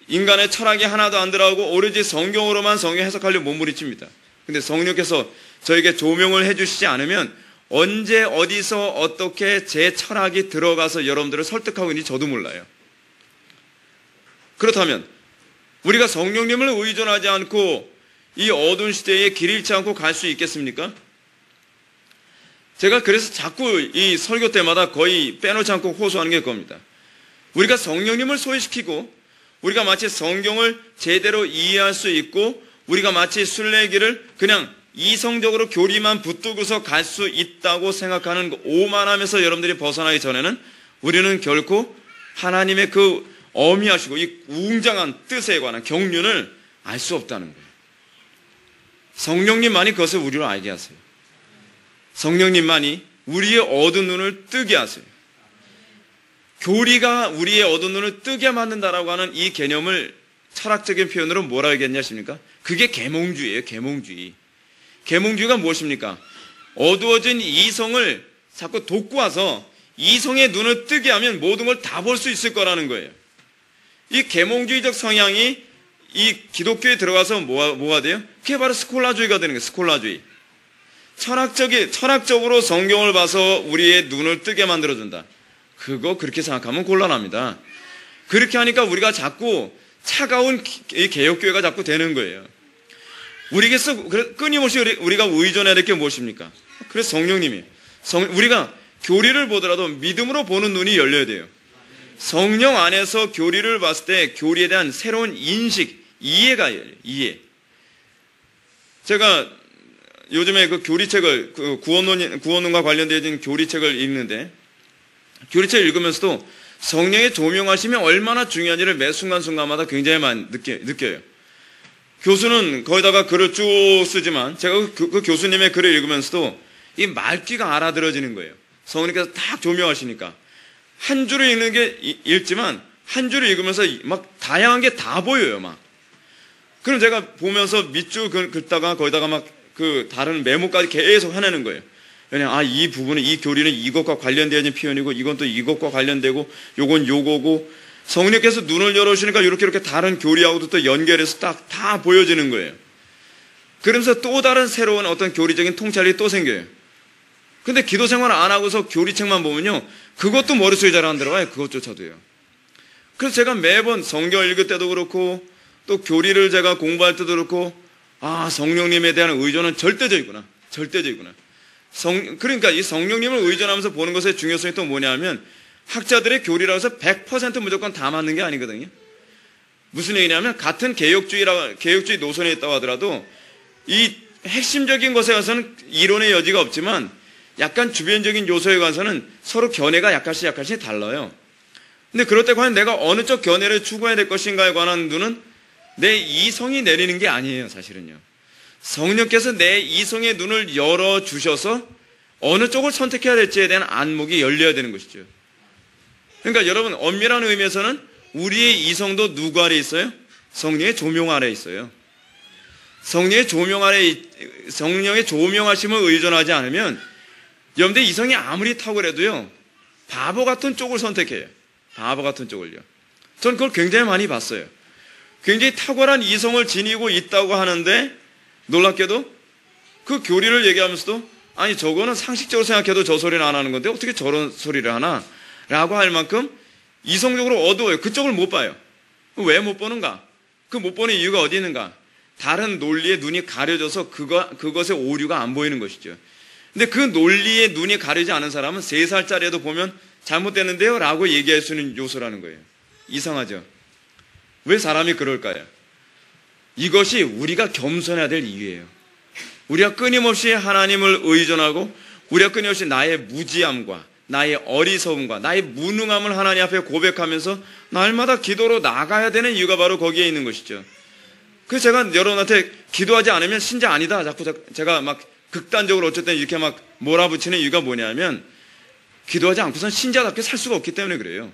Speaker 1: 인간의 철학이 하나도 안 들어가고 오로지 성경으로만 성경 해석하려고 몸부림칩니다. 근데 성령께서 저에게 조명을 해주시지 않으면 언제 어디서 어떻게 제 철학이 들어가서 여러분들을 설득하고 있는지 저도 몰라요. 그렇다면 우리가 성령님을 의존하지 않고 이 어두운 시대에 길 잃지 않고 갈 수 있겠습니까? 제가 그래서 자꾸 이 설교 때마다 거의 빼놓지 않고 호소하는 게 그겁니다. 우리가 성령님을 소외시키고 우리가 마치 성경을 제대로 이해할 수 있고 우리가 마치 순례길을 그냥 이성적으로 교리만 붙들고서 갈 수 있다고 생각하는 오만함에서 여러분들이 벗어나기 전에는 우리는 결코 하나님의 그 어미하시고 이 웅장한 뜻에 관한 경륜을 알 수 없다는 거예요. 성령님만이 그것을 우리로 알게 하세요. 성령님만이 우리의 어두운 눈을 뜨게 하세요. 교리가 우리의 어두운 눈을 뜨게 만든다라고 하는 이 개념을 철학적인 표현으로 뭐라 하겠냐십니까? 그게 계몽주의예요. 계몽주의. 계몽주의가 무엇입니까? 어두워진 이성을 자꾸 돋고 와서 이성의 눈을 뜨게 하면 모든 걸 다 볼 수 있을 거라는 거예요. 이 계몽주의적 성향이 이 기독교에 들어가서 뭐가 돼요? 그게 바로 스콜라주의가 되는 거예요. 스콜라주의. 철학적으로 성경을 봐서 우리의 눈을 뜨게 만들어준다. 그거 그렇게 생각하면 곤란합니다. 그렇게 하니까 우리가 자꾸 차가운 이 개혁교회가 자꾸 되는 거예요. 우리에게서 끊임없이 우리가 의존해야 될 게 무엇입니까? 그래서 성령님이 우리가 교리를 보더라도 믿음으로 보는 눈이 열려야 돼요. 성령 안에서 교리를 봤을 때 교리에 대한 새로운 인식, 이해가 열려요. 이해. 제가 요즘에 그 교리책을 구원론과 관련된 교리책을 읽는데 교리책을 읽으면서도 성령의 조명하심이 얼마나 중요한지를 매 순간순간마다 굉장히 많이 느껴요. 교수는 거기다가 글을 쭉 쓰지만 제가 그 교수님의 글을 읽으면서도 이 말귀가 알아들어지는 거예요. 성령께서 딱 조명하시니까. 한 줄을 읽는 게 읽지만 한 줄을 읽으면서 막 다양한 게 다 보여요. 막. 그럼 제가 보면서 밑줄 긋다가 거기다가 막 그 다른 메모까지 계속 해내는 거예요. 왜냐면 이 부분은 이 교리는 이것과 관련되어 있는 표현이고 이건 또 이것과 관련되고 요건 요거고 성령께서 눈을 열어주시니까 이렇게 다른 교리하고도 또 연결해서 딱 다 보여지는 거예요. 그러면서 또 다른 새로운 어떤 교리적인 통찰이 또 생겨요. 근데 기도 생활 안 하고서 교리책만 보면요. 그것도 머릿속에 잘 안 들어가요. 그것조차도요. 그래서 제가 매번 성경 읽을 때도 그렇고 또 교리를 제가 공부할 때도 그렇고 성령님에 대한 의존은 절대적이구나. 절대적이구나. 그러니까 이 성령님을 의존하면서 보는 것의 중요성이 또 뭐냐면 학자들의 교리라고 해서 100% 무조건 다 맞는 게 아니거든요. 무슨 얘기냐면 같은 개혁주의 노선에 있다고 하더라도 이 핵심적인 것에 관해서는 이론의 여지가 없지만 약간 주변적인 요소에 관해서는 서로 견해가 약간씩 달라요. 근데 그럴 때 과연 내가 어느 쪽 견해를 추구해야 될 것인가에 관한 눈은 내 이성이 내리는 게 아니에요. 사실은요. 성령께서 내 이성의 눈을 열어주셔서 어느 쪽을 선택해야 될지에 대한 안목이 열려야 되는 것이죠. 그러니까 여러분 엄밀한 의미에서는 우리의 이성도 누구 아래 있어요? 성령의 조명 아래 있어요. 성령의 조명하심을 의존하지 않으면 여러분들 이성이 아무리 탁월해도요. 바보 같은 쪽을 선택해요. 바보 같은 쪽을요. 전 그걸 굉장히 많이 봤어요. 굉장히 탁월한 이성을 지니고 있다고 하는데 놀랍게도 그 교리를 얘기하면서도 저거는 상식적으로 생각해도 저 소리는 안 하는 건데 어떻게 저런 소리를 하나? 라고 할 만큼 이성적으로 어두워요. 그쪽을 못 봐요. 왜 못 보는가? 그 못 보는 이유가 어디 있는가? 다른 논리에 눈이 가려져서 그것의 오류가 안 보이는 것이죠. 근데 그 논리에 눈이 가리지 않은 사람은 3살짜리에도 보면 잘못됐는데요? 라고 얘기할 수 있는 요소라는 거예요. 이상하죠? 왜 사람이 그럴까요? 이것이 우리가 겸손해야 될 이유예요. 우리가 끊임없이 하나님을 의존하고 우리가 끊임없이 나의 무지함과 나의 어리석음과 나의 무능함을 하나님 앞에 고백하면서 날마다 기도로 나가야 되는 이유가 바로 거기에 있는 것이죠. 그래서 제가 여러분한테 기도하지 않으면 신자 아니다. 자꾸 제가 막 극단적으로 어쨌든 이렇게 막 몰아붙이는 이유가 뭐냐면 기도하지 않고선 신자답게 살 수가 없기 때문에 그래요.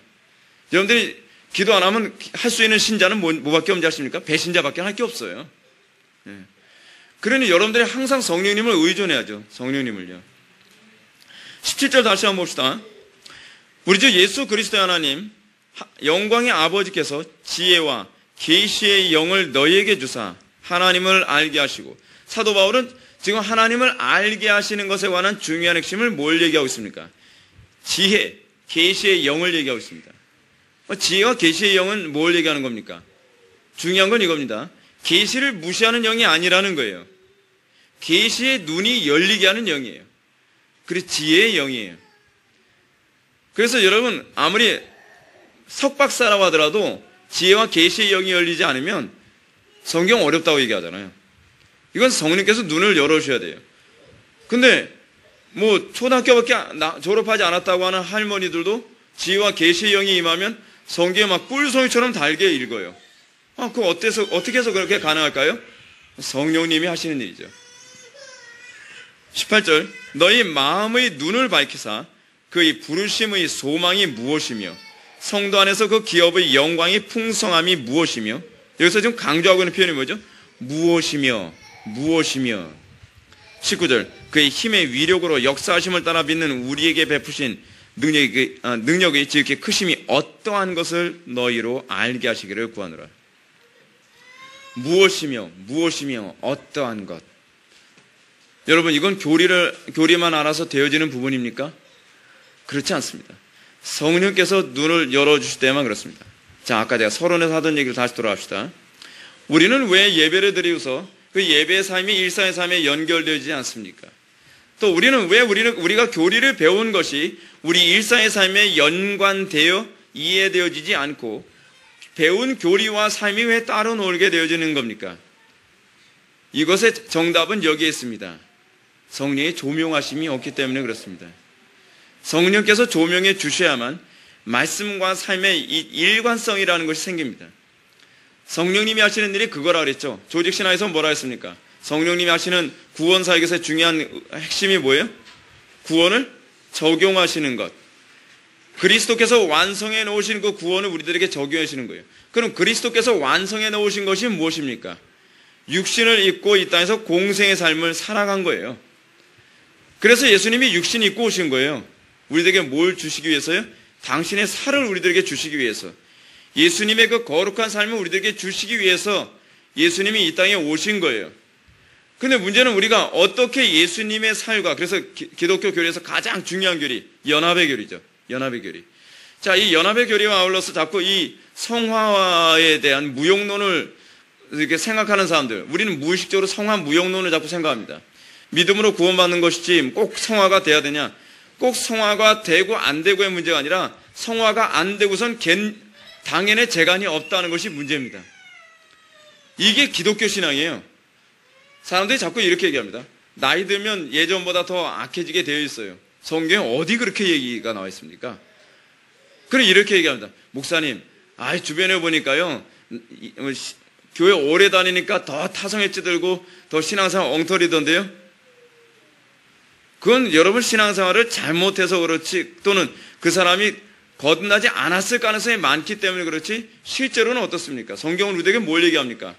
Speaker 1: 여러분들이 기도 안 하면 할 수 있는 신자는 뭐밖에 없는지 아십니까? 배신자밖에 할 게 없어요. 네. 그러니 여러분들이 항상 성령님을 의존해야죠. 성령님을요. 17절 다시 한번 봅시다. 우리 주 예수 그리스도의 하나님 영광의 아버지께서 지혜와 계시의 영을 너희에게 주사 하나님을 알게 하시고, 사도 바울은 지금 하나님을 알게 하시는 것에 관한 중요한 핵심을 뭘 얘기하고 있습니까? 지혜, 계시의 영을 얘기하고 있습니다. 지혜와 계시의 영은 뭘 얘기하는 겁니까? 중요한 건 이겁니다. 계시를 무시하는 영이 아니라는 거예요. 계시의 눈이 열리게 하는 영이에요. 그리고 지혜의 영이에요. 그래서 여러분 아무리 석박사라고 하더라도 지혜와 계시의 영이 열리지 않으면 성경 어렵다고 얘기하잖아요. 이건 성령께서 눈을 열어주셔야 돼요. 근데 뭐 초등학교밖에 졸업하지 않았다고 하는 할머니들도 지혜와 계시의 영이 임하면 성경에 막 꿀송이처럼 달게 읽어요. 그거 어떻게 해서 그렇게 가능할까요? 성령님이 하시는 일이죠. 18절 너희 마음의 눈을 밝히사 그의 부르심의 소망이 무엇이며 성도 안에서 그 기업의 영광이 풍성함이 무엇이며, 여기서 지금 강조하고 있는 표현이 뭐죠? 무엇이며 19절 그의 힘의 위력으로 역사하심을 따라 믿는 우리에게 베푸신 능력이 지극히 크심이 어떠한 것을 너희로 알게 하시기를 구하노라. 무엇이며 어떠한 것. 여러분 이건 교리만 알아서 되어지는 부분입니까? 그렇지 않습니다. 성령께서 눈을 열어주실 때만 그렇습니다. 자, 아까 제가 서론에서 하던 얘기를 다시 돌아갑시다. 우리는 왜 예배를 드리고서 그 예배의 삶이 일상의 삶에 연결되지 않습니까? 또 우리가 교리를 배운 것이 우리 일상의 삶에 연관되어 이해되어지지 않고 배운 교리와 삶이 왜 따로 놀게 되어지는 겁니까? 이것의 정답은 여기에 있습니다. 성령의 조명하심이 없기 때문에 그렇습니다. 성령께서 조명해 주셔야만 말씀과 삶의 이 일관성이라는 것이 생깁니다. 성령님이 하시는 일이 그거라 그랬죠. 조직신화에서 뭐라 했습니까? 성령님이 하시는 구원 사역에서 중요한 핵심이 뭐예요? 구원을 적용하시는 것. 그리스도께서 완성해 놓으신 그 구원을 우리들에게 적용하시는 거예요. 그럼 그리스도께서 완성해 놓으신 것이 무엇입니까? 육신을 입고 이 땅에서 공생의 삶을 살아간 거예요. 그래서 예수님이 육신 입고 오신 거예요. 우리들에게 뭘 주시기 위해서요? 당신의 살을 우리들에게 주시기 위해서. 예수님의 그 거룩한 삶을 우리들에게 주시기 위해서 예수님이 이 땅에 오신 거예요. 근데 문제는 우리가 어떻게 예수님의 살과, 그래서 기독교 교리에서 가장 중요한 교리, 연합의 교리죠. 연합의 교리. 자, 이 연합의 교리와 아울러서 자꾸 이 성화에 대한 무용론을 이렇게 생각하는 사람들, 우리는 무의식적으로 성화 무용론을 자꾸 생각합니다. 믿음으로 구원받는 것이지 꼭 성화가 돼야 되냐? 꼭 성화가 되고 안 되고의 문제가 아니라 성화가 안 되고선 당연의 재간이 없다는 것이 문제입니다. 이게 기독교 신앙이에요. 사람들이 자꾸 이렇게 얘기합니다. 나이 들면 예전보다 더 악해지게 되어 있어요. 성경에 어디 그렇게 얘기가 나와 있습니까? 그래 이렇게 얘기합니다. 목사님, 주변에 보니까요, 교회 오래 다니니까 더 타성애찌 들고 더 신앙생활 엉터리던데요. 그건 여러분 신앙생활을 잘못해서 그렇지, 또는 그 사람이 거듭나지 않았을 가능성이 많기 때문에 그렇지, 실제로는 어떻습니까? 성경은 우리에게 뭘 얘기합니까?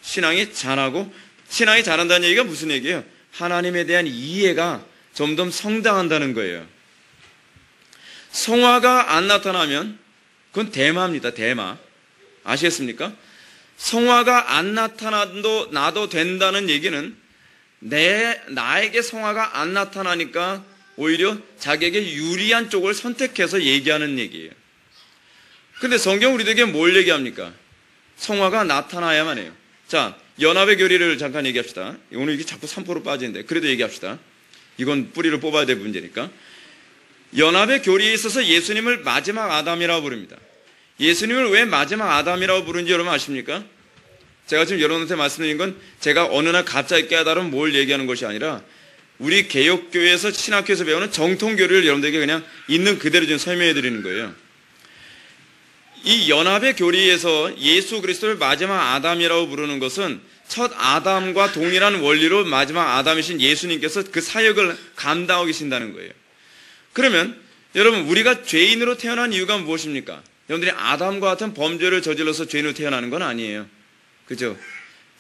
Speaker 1: 신앙이 자라고, 신앙이 자란다는 얘기가 무슨 얘기예요? 하나님에 대한 이해가 점점 성장한다는 거예요. 성화가 안 나타나면 그건 대마입니다. 대마. 아시겠습니까? 성화가 안 나도 된다는 얘기는 나에게 성화가 안 나타나니까 오히려 자기에게 유리한 쪽을 선택해서 얘기하는 얘기예요. 근데 성경 우리에게 뭘 얘기합니까? 성화가 나타나야만 해요. 자, 연합의 교리를 잠깐 얘기합시다. 오늘 이게 자꾸 3%로 빠지는데 그래도 얘기합시다. 이건 뿌리를 뽑아야 될 문제니까. 연합의 교리에 있어서 예수님을 마지막 아담이라고 부릅니다. 예수님을 왜 마지막 아담이라고 부르는지 여러분 아십니까? 제가 지금 여러분한테 말씀드린 건 제가 어느 날 갑자기 깨달으면 뭘 얘기하는 것이 아니라 우리 개혁교회에서 신학교에서 배우는 정통교리를 여러분들에게 그냥 있는 그대로 좀 설명해 드리는 거예요. 이 연합의 교리에서 예수 그리스도를 마지막 아담이라고 부르는 것은 첫 아담과 동일한 원리로 마지막 아담이신 예수님께서 그 사역을 감당하고 계신다는 거예요. 그러면 여러분 우리가 죄인으로 태어난 이유가 무엇입니까? 여러분들이 아담과 같은 범죄를 저질러서 죄인으로 태어나는 건 아니에요. 그죠?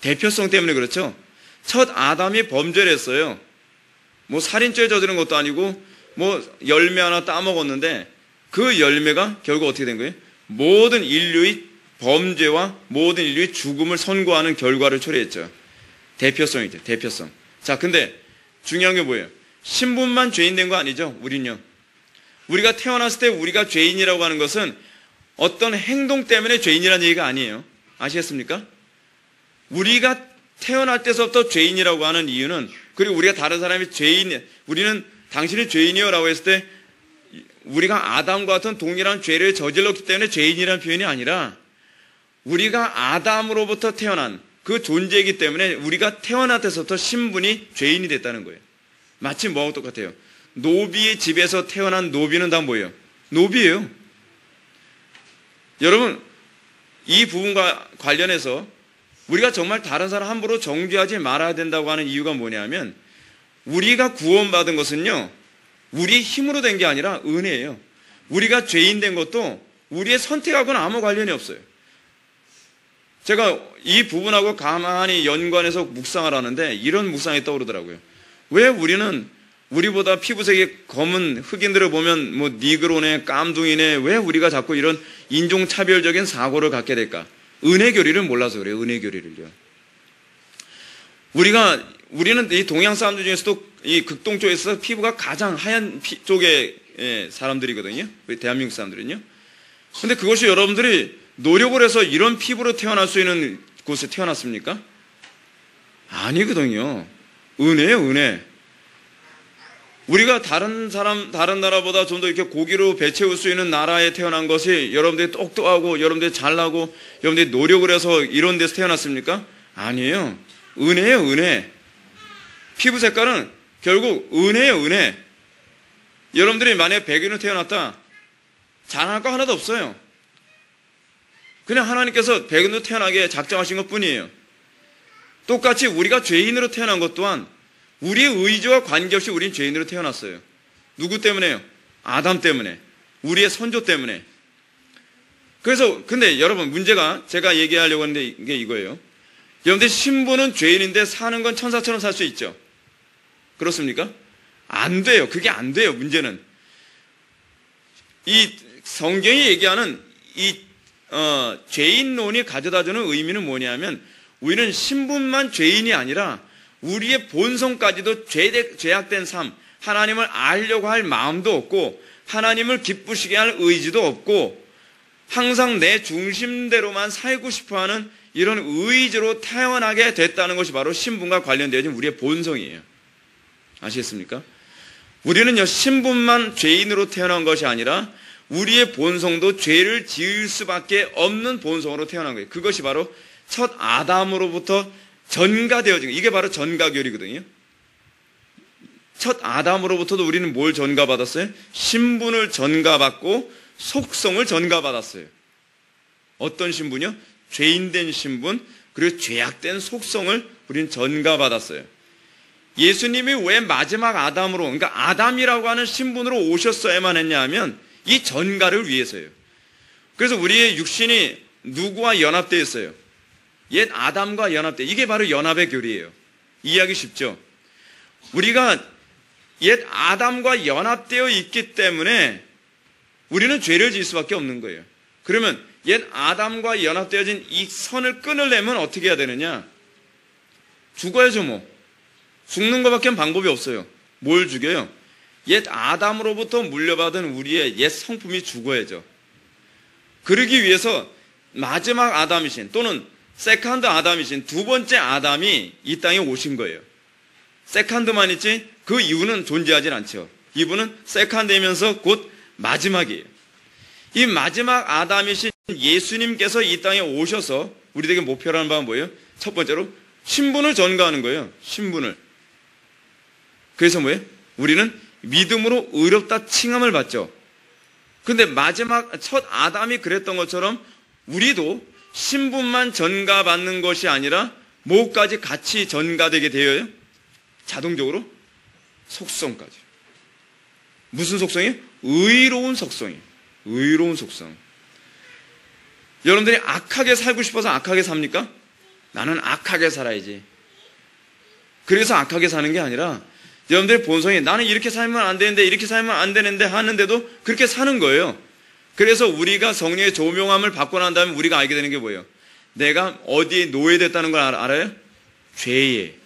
Speaker 1: 대표성 때문에 그렇죠? 첫 아담이 범죄를 했어요. 뭐 살인죄 저지른 것도 아니고 뭐 열매 하나 따먹었는데 그 열매가 결국 어떻게 된 거예요? 모든 인류의 범죄와 모든 인류의 죽음을 선고하는 결과를 초래했죠. 대표성이죠. 대표성. 자, 근데 중요한 게 뭐예요? 신분만 죄인 된 거 아니죠? 우린요. 우리가 태어났을 때 우리가 죄인이라고 하는 것은 어떤 행동 때문에 죄인이라는 얘기가 아니에요. 아시겠습니까? 우리가 태어날 때서부터 죄인이라고 하는 이유는, 그리고 우리가 다른 사람이 죄인, 우리는 당신이 죄인이요 라고 했을 때 우리가 아담과 같은 동일한 죄를 저질렀기 때문에 죄인이라는 표현이 아니라 우리가 아담으로부터 태어난 그 존재이기 때문에 우리가 태어날 때서부터 신분이 죄인이 됐다는 거예요. 마치 뭐하고 똑같아요. 노비의 집에서 태어난 노비는 다 뭐예요? 노비예요. 여러분, 이 부분과 관련해서 우리가 정말 다른 사람 함부로 정죄하지 말아야 된다고 하는 이유가 뭐냐면, 우리가 구원받은 것은요, 우리의 힘으로 된 게 아니라 은혜예요. 우리가 죄인 된 것도 우리의 선택하고는 아무 관련이 없어요. 제가 이 부분하고 가만히 연관해서 묵상을 하는데 이런 묵상이 떠오르더라고요. 왜 우리는 우리보다 피부색이 검은 흑인들을 보면 뭐 니그로네, 깜둥이네, 왜 우리가 자꾸 이런 인종차별적인 사고를 갖게 될까? 은혜 교리를 몰라서 그래요. 은혜 교리를요. 우리는 이 동양 사람들 중에서도 이 극동쪽에서 피부가 가장 하얀 쪽의 사람들이거든요. 대한민국 사람들은요. 근데 그것이 여러분들이 노력을 해서 이런 피부로 태어날 수 있는 곳에 태어났습니까? 아니거든요. 은혜예요, 은혜. 우리가 다른 나라보다 좀 더 이렇게 고기로 배채울 수 있는 나라에 태어난 것이 여러분들이 똑똑하고, 여러분들이 잘나고, 여러분들이 노력을 해서 이런 데서 태어났습니까? 아니에요. 은혜예요, 은혜. 피부 색깔은 결국 은혜예요, 은혜. 여러분들이 만약에 백인으로 태어났다, 잘할 거 하나도 없어요. 그냥 하나님께서 백인으로 태어나게 작정하신 것 뿐이에요. 똑같이 우리가 죄인으로 태어난 것 또한 우리의 의지와 관계없이 우린 죄인으로 태어났어요. 누구 때문에요? 아담 때문에. 우리의 선조 때문에. 그래서 근데 여러분, 문제가 제가 얘기하려고 하는데 이게 이거예요. 여러분들 신부는 죄인인데 사는 건 천사처럼 살 수 있죠. 그렇습니까? 안 돼요. 그게 안 돼요. 문제는 이 성경이 얘기하는 이 죄인론이 가져다주는 의미는 뭐냐면, 우리는 신분만 죄인이 아니라 우리의 본성까지도 죄악된 삶, 하나님을 알려고 할 마음도 없고 하나님을 기쁘시게 할 의지도 없고 항상 내 중심대로만 살고 싶어하는 이런 의지로 태어나게 됐다는 것이 바로 신분과 관련되어진 우리의 본성이에요. 아시겠습니까? 우리는요, 신분만 죄인으로 태어난 것이 아니라 우리의 본성도 죄를 지을 수밖에 없는 본성으로 태어난 거예요. 그것이 바로 첫 아담으로부터 전가되어진 거예요. 이게 바로 전가교리거든요. 첫 아담으로부터도 우리는 뭘 전가받았어요? 신분을 전가받고 속성을 전가받았어요. 어떤 신분이요? 죄인된 신분, 그리고 죄악된 속성을 우리는 전가받았어요. 예수님이 왜 마지막 아담으로, 그러니까 아담이라고 하는 신분으로 오셨어야만 했냐 하면 이 전가를 위해서예요. 그래서 우리의 육신이 누구와 연합되어 있어요? 옛 아담과 연합되어, 이게 바로 연합의 교리예요. 이해하기 쉽죠? 우리가 옛 아담과 연합되어 있기 때문에 우리는 죄를 지을 수밖에 없는 거예요. 그러면 옛 아담과 연합되어진 이 선을 끊으려면 어떻게 해야 되느냐? 죽어야죠, 뭐. 죽는 것밖에 방법이 없어요. 뭘 죽여요? 옛 아담으로부터 물려받은 우리의 옛 성품이 죽어야죠. 그러기 위해서 마지막 아담이신, 또는 세컨드 아담이신 두 번째 아담이 이 땅에 오신 거예요. 세컨드만 있지 그 이후는 존재하진 않죠. 이분은 세컨드이면서 곧 마지막이에요. 이 마지막 아담이신 예수님께서 이 땅에 오셔서 우리에게 목표라는 바는 뭐예요? 첫 번째로 신분을 전가하는 거예요. 신분을. 그래서 뭐예요? 우리는 믿음으로 의롭다 칭함을 받죠. 근데 마지막 첫 아담이 그랬던 것처럼 우리도 신분만 전가받는 것이 아니라 뭐까지 같이 전가되게 되어요? 자동적으로 속성까지. 무슨 속성이에요? 의로운 속성이에요. 의로운 속성. 여러분들이 악하게 살고 싶어서 악하게 삽니까? 나는 악하게 살아야지. 그래서 악하게 사는 게 아니라 여러분들의 본성이 나는 이렇게 살면 안 되는데 이렇게 살면 안 되는데 하는데도 그렇게 사는 거예요. 그래서 우리가 성령의 조명함을 받고 난 다음에 우리가 알게 되는 게 뭐예요? 내가 어디에 노예됐다는 걸 알아요? 죄에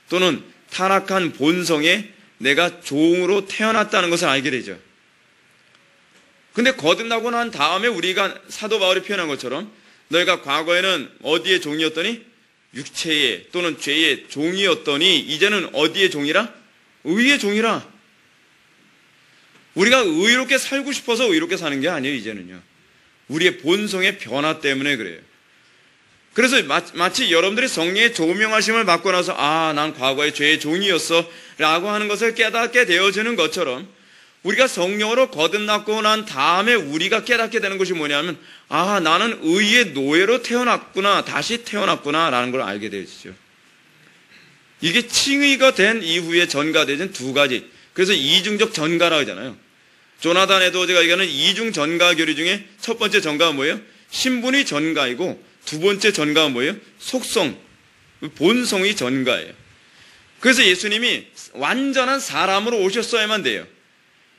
Speaker 1: 또는 타락한 본성에 내가 종으로 태어났다는 것을 알게 되죠. 근데 거듭나고 난 다음에 우리가 사도 바울이 표현한 것처럼 너희가 과거에는 어디의 종이었더니 육체의 또는 죄의 종이었더니 이제는 어디의 종이라? 의의 종이라. 우리가 의롭게 살고 싶어서 의롭게 사는 게 아니에요. 이제는요. 우리의 본성의 변화 때문에 그래요. 그래서 마치 여러분들이 성령의 조명하심을 받고 나서 난 과거에 죄의 종이었어 라고 하는 것을 깨닫게 되어지는 것처럼 우리가 성령으로 거듭났고 난 다음에 우리가 깨닫게 되는 것이 뭐냐면 나는 의의 노예로 태어났구나, 다시 태어났구나 라는 걸 알게 되어지죠. 이게 칭의가 된 이후에 전가되는 두 가지. 그래서 이중적 전가라고 하잖아요. 조나단 에드워즈가 얘기하는 이중 전가 교리 중에 첫 번째 전가가 뭐예요? 신분이 전가이고 두 번째 전가가 뭐예요? 속성, 본성이 전가예요. 그래서 예수님이 완전한 사람으로 오셨어야만 돼요.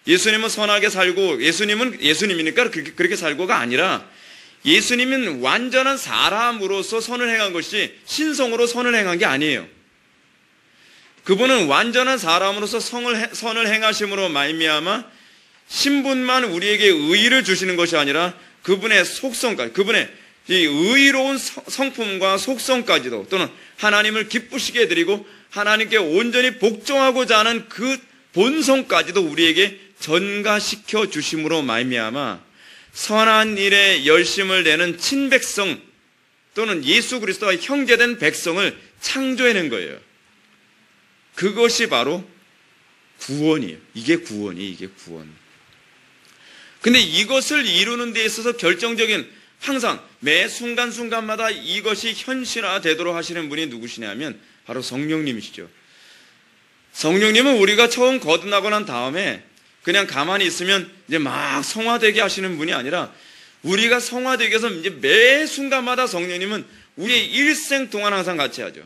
Speaker 1: 예수님은 선하게 살고 예수님은 예수님이니까 그렇게 살고가 아니라 예수님은 완전한 사람으로서 선을 행한 것이 신성으로 선을 행한 게 아니에요. 그분은 완전한 사람으로서 선을 행하심으로 말미암아 신분만 우리에게 의의를 주시는 것이 아니라 그분의 속성까지, 그분의 이 의로운 성품과 속성까지도 또는 하나님을 기쁘시게 해드리고 하나님께 온전히 복종하고자 하는 그 본성까지도 우리에게 전가시켜 주심으로 말미암아 선한 일에 열심을 내는 친백성 또는 예수 그리스도와 형제된 백성을 창조해낸 거예요. 그것이 바로 구원이에요. 이게 구원. 근데 이것을 이루는 데 있어서 결정적인 항상 매 순간순간마다 이것이 현실화되도록 하시는 분이 누구시냐면 바로 성령님이시죠. 성령님은 우리가 처음 거듭나고 난 다음에 그냥 가만히 있으면 이제 막 성화되게 하시는 분이 아니라 우리가 성화되기 위해서 이제 매 순간마다 성령님은 우리의 일생 동안 항상 같이 하죠.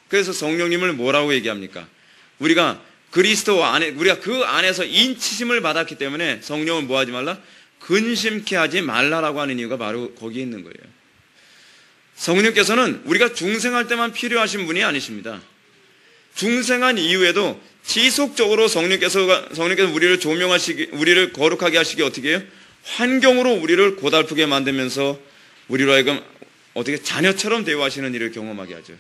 Speaker 1: 그래서 성령님을 뭐라고 얘기합니까? 우리가 그리스도 안에, 우리가 그 안에서 인치심을 받았기 때문에 성령을 뭐 하지 말라? 근심케 하지 말라라고 하는 이유가 바로 거기에 있는 거예요. 성령께서는 우리가 중생할 때만 필요하신 분이 아니십니다. 중생한 이후에도 지속적으로 성령께서 우리를 조명하시기, 우리를 거룩하게 하시기 어떻게 해요? 환경으로 우리를 고달프게 만들면서 우리로 하여금 어떻게 자녀처럼 대우하시는 일을 경험하게 하죠.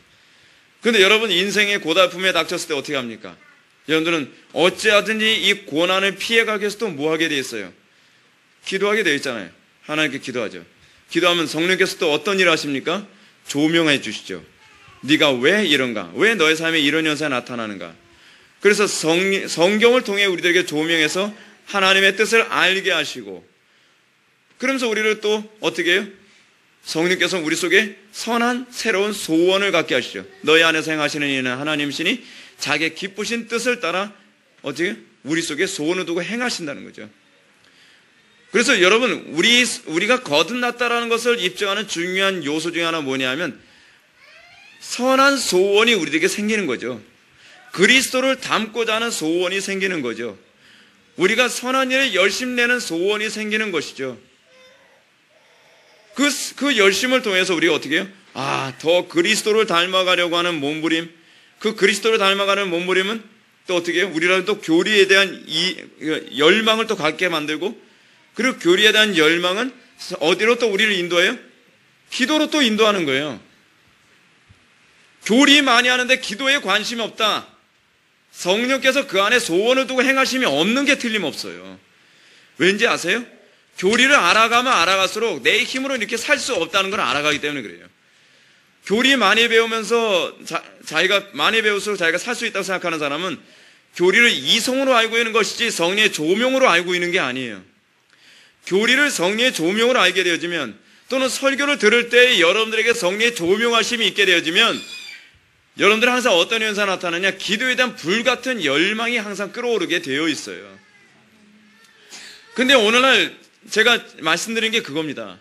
Speaker 1: 그런데 여러분 인생의 고달픔에 닥쳤을 때 어떻게 합니까? 여러분들은 어찌하든지 이 고난을 피해가기 위해서 또 뭐 하게 돼 있어요? 기도하게 되어 있잖아요. 하나님께 기도하죠. 기도하면 성령께서 또 어떤 일을 하십니까? 조명해 주시죠. 네가 왜 이런가? 왜 너의 삶에 이런 현상이 나타나는가? 그래서 성경을 통해 우리들에게 조명해서 하나님의 뜻을 알게 하시고 그러면서 우리를 또 어떻게 해요? 성령께서 우리 속에 선한 새로운 소원을 갖게 하시죠. 너희 안에서 행하시는 이는 하나님이시니 자기의 기쁘신 뜻을 따라 어떻게 우리 속에 소원을 두고 행하신다는 거죠. 그래서 여러분 우리가 거듭났다라는 것을 입증하는 중요한 요소 중에 하나 뭐냐면 선한 소원이 우리에게 생기는 거죠. 그리스도를 닮고자 하는 소원이 생기는 거죠. 우리가 선한 일에 열심 내는 소원이 생기는 것이죠. 그 열심을 통해서 우리가 어떻게 해요? 더 그리스도를 닮아가려고 하는 몸부림, 그 그리스도를 닮아가는 몸부림은 또 어떻게 해요? 우리라는 또 교리에 대한 이 열망을 또 갖게 만들고 그리고 교리에 대한 열망은 어디로 또 우리를 인도해요? 기도로 또 인도하는 거예요. 교리 많이 하는데 기도에 관심이 없다. 성령께서 그 안에 소원을 두고 행하심이 없는 게 틀림없어요. 왠지 아세요? 교리를 알아가면 알아갈수록 내 힘으로 이렇게 살 수 없다는 걸 알아가기 때문에 그래요. 교리 많이 배우면서 자기가 많이 배울수록 자기가 살 수 있다고 생각하는 사람은 교리를 이성으로 알고 있는 것이지 성령의 조명으로 알고 있는 게 아니에요. 교리를 성령의 조명으로 알게 되어지면, 또는 설교를 들을 때 여러분들에게 성령의 조명하심이 있게 되어지면, 여러분들은 항상 어떤 현상이 나타나냐? 기도에 대한 불같은 열망이 항상 끌어오르게 되어 있어요. 근데 오늘날 제가 말씀드린 게 그겁니다.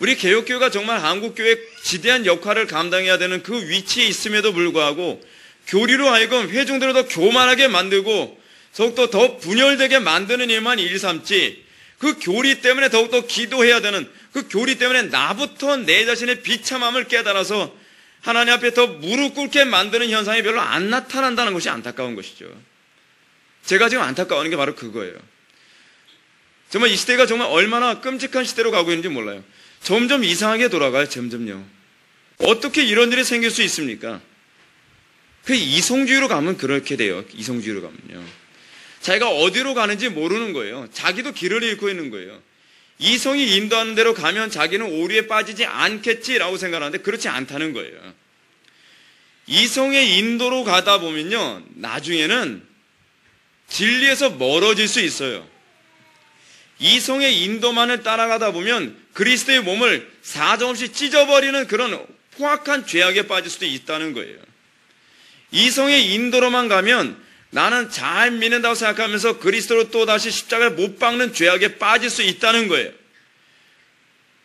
Speaker 1: 우리 개혁교회가 정말 한국교회의 지대한 역할을 감당해야 되는 그 위치에 있음에도 불구하고 교리로 하여금 회중들을 더 교만하게 만들고 더욱더 더 분열되게 만드는 일만 일삼지, 그 교리 때문에 더욱더 기도해야 되는, 그 교리 때문에 나부터 내 자신의 비참함을 깨달아서 하나님 앞에 더 무릎 꿇게 만드는 현상이 별로 안 나타난다는 것이 안타까운 것이죠. 제가 지금 안타까운 게 바로 그거예요. 정말 이 시대가 정말 얼마나 끔찍한 시대로 가고 있는지 몰라요. 점점 이상하게 돌아가요. 점점요. 어떻게 이런 일이 생길 수 있습니까? 그 이성주의로 가면 그렇게 돼요. 이성주의로 가면요. 자기가 어디로 가는지 모르는 거예요. 자기도 길을 잃고 있는 거예요. 이성이 인도하는 대로 가면 자기는 오류에 빠지지 않겠지라고 생각하는데 그렇지 않다는 거예요. 이성의 인도로 가다 보면요, 나중에는 진리에서 멀어질 수 있어요. 이성의 인도만을 따라가다 보면 그리스도의 몸을 사정없이 찢어버리는 그런 포악한 죄악에 빠질 수도 있다는 거예요. 이성의 인도로만 가면 나는 잘 믿는다고 생각하면서 그리스도로 또다시 십자가를 못 박는 죄악에 빠질 수 있다는 거예요.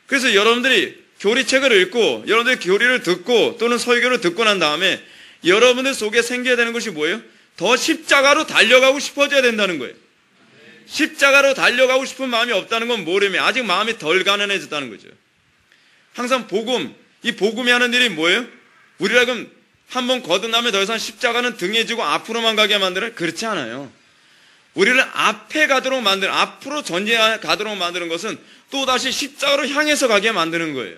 Speaker 1: 그래서 여러분들이 교리책을 읽고 여러분들이 교리를 듣고 또는 설교를 듣고 난 다음에 여러분들 속에 생겨야 되는 것이 뭐예요? 더 십자가로 달려가고 싶어져야 된다는 거예요. 십자가로 달려가고 싶은 마음이 없다는 건 뭐냐면 아직 마음이 덜 가난해졌다는 거죠. 항상 이 복음이 하는 일이 뭐예요? 우리가 그럼 한번 거듭나면 더 이상 십자가는 등에 지고 앞으로만 가게 만드는, 그렇지 않아요. 우리를 앞에 가도록 만드는, 앞으로 전진해 가도록 만드는 것은 또다시 십자가로 향해서 가게 만드는 거예요.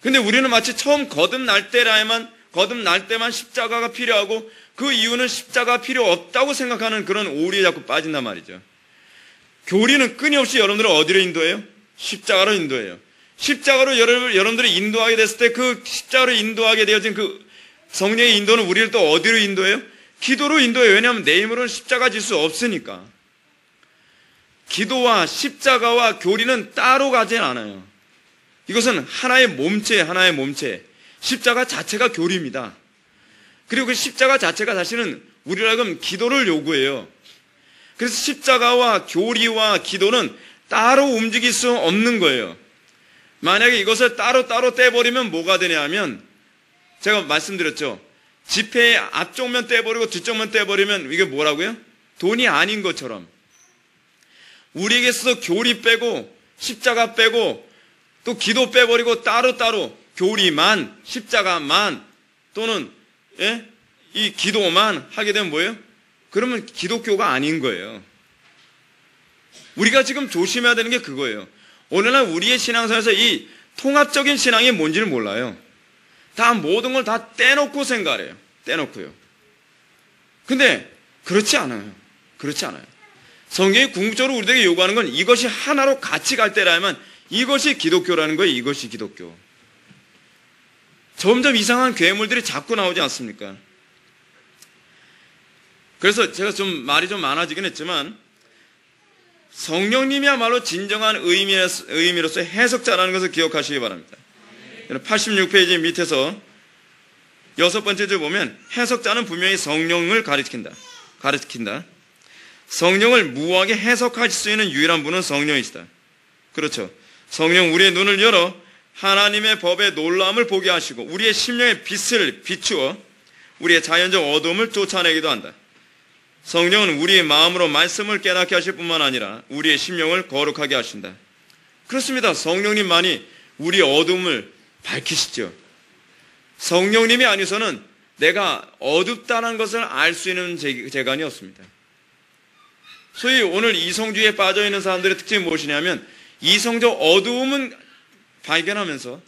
Speaker 1: 근데 우리는 마치 처음 거듭날 때만 십자가가 필요하고 그 이유는 십자가가 필요 없다고 생각하는 그런 오리에 자꾸 빠진단 말이죠. 교리는 끊임없이 여러분들을 어디로 인도해요? 십자가로 인도해요. 십자가로 여러분들을 인도하게 됐을 때 그 십자가로 인도하게 되어진 그 성령의 인도는 우리를 또 어디로 인도해요? 기도로 인도해요. 왜냐하면 내 힘으로는 십자가 질 수 없으니까. 기도와 십자가와 교리는 따로 가진 않아요. 이것은 하나의 몸체. 십자가 자체가 교리입니다. 그리고 그 십자가 자체가 사실은 우리로 하여금 기도를 요구해요. 그래서 십자가와 교리와 기도는 따로 움직일 수 없는 거예요. 만약에 이것을 따로 떼버리면 뭐가 되냐 하면, 제가 말씀드렸죠. 지폐의 앞쪽면 떼버리고 뒤쪽면 떼버리면 이게 뭐라고요? 돈이 아닌 것처럼. 우리에게 있어서 교리 빼고 십자가 빼고 또 기도 빼버리고 따로 교리만, 십자가만 또는 이 기도만 하게 되면 뭐예요? 그러면 기독교가 아닌 거예요. 우리가 지금 조심해야 되는 게 그거예요. 오늘날 우리의 신앙생활에서 이 통합적인 신앙이 뭔지를 몰라요. 다 모든 걸 다 떼놓고 생각해요. 떼놓고요. 근데 그렇지 않아요. 성경이 궁극적으로 우리에게 요구하는 건 이것이 하나로 같이 갈 때라면 이것이 기독교라는 거예요. 이것이 기독교. 점점 이상한 괴물들이 자꾸 나오지 않습니까? 그래서 제가 말이 좀 많아지긴 했지만 성령님이야말로 진정한 의미로서 해석자라는 것을 기억하시기 바랍니다. 86페이지 밑에서 6번째 줄 보면 해석자는 분명히 성령을 가리킨다. 성령을 무하게 해석할 수 있는 유일한 분은 성령이시다. 그렇죠. 성령 우리의 눈을 열어 하나님의 법의 놀라움을 보게 하시고 우리의 심령의 빛을 비추어 우리의 자연적 어두움을 쫓아내기도 한다. 성령은 우리의 마음으로 말씀을 깨닫게 하실 뿐만 아니라 우리의 심령을 거룩하게 하신다. 그렇습니다. 성령님만이 우리의 어두움을 밝히시죠. 성령님이 아니서는 내가 어둡다는 것을 알 수 있는 재간이 없습니다. 소위 오늘 이성주의에 빠져있는 사람들의 특징이 무엇이냐면 이성적 어두움은 발견하면서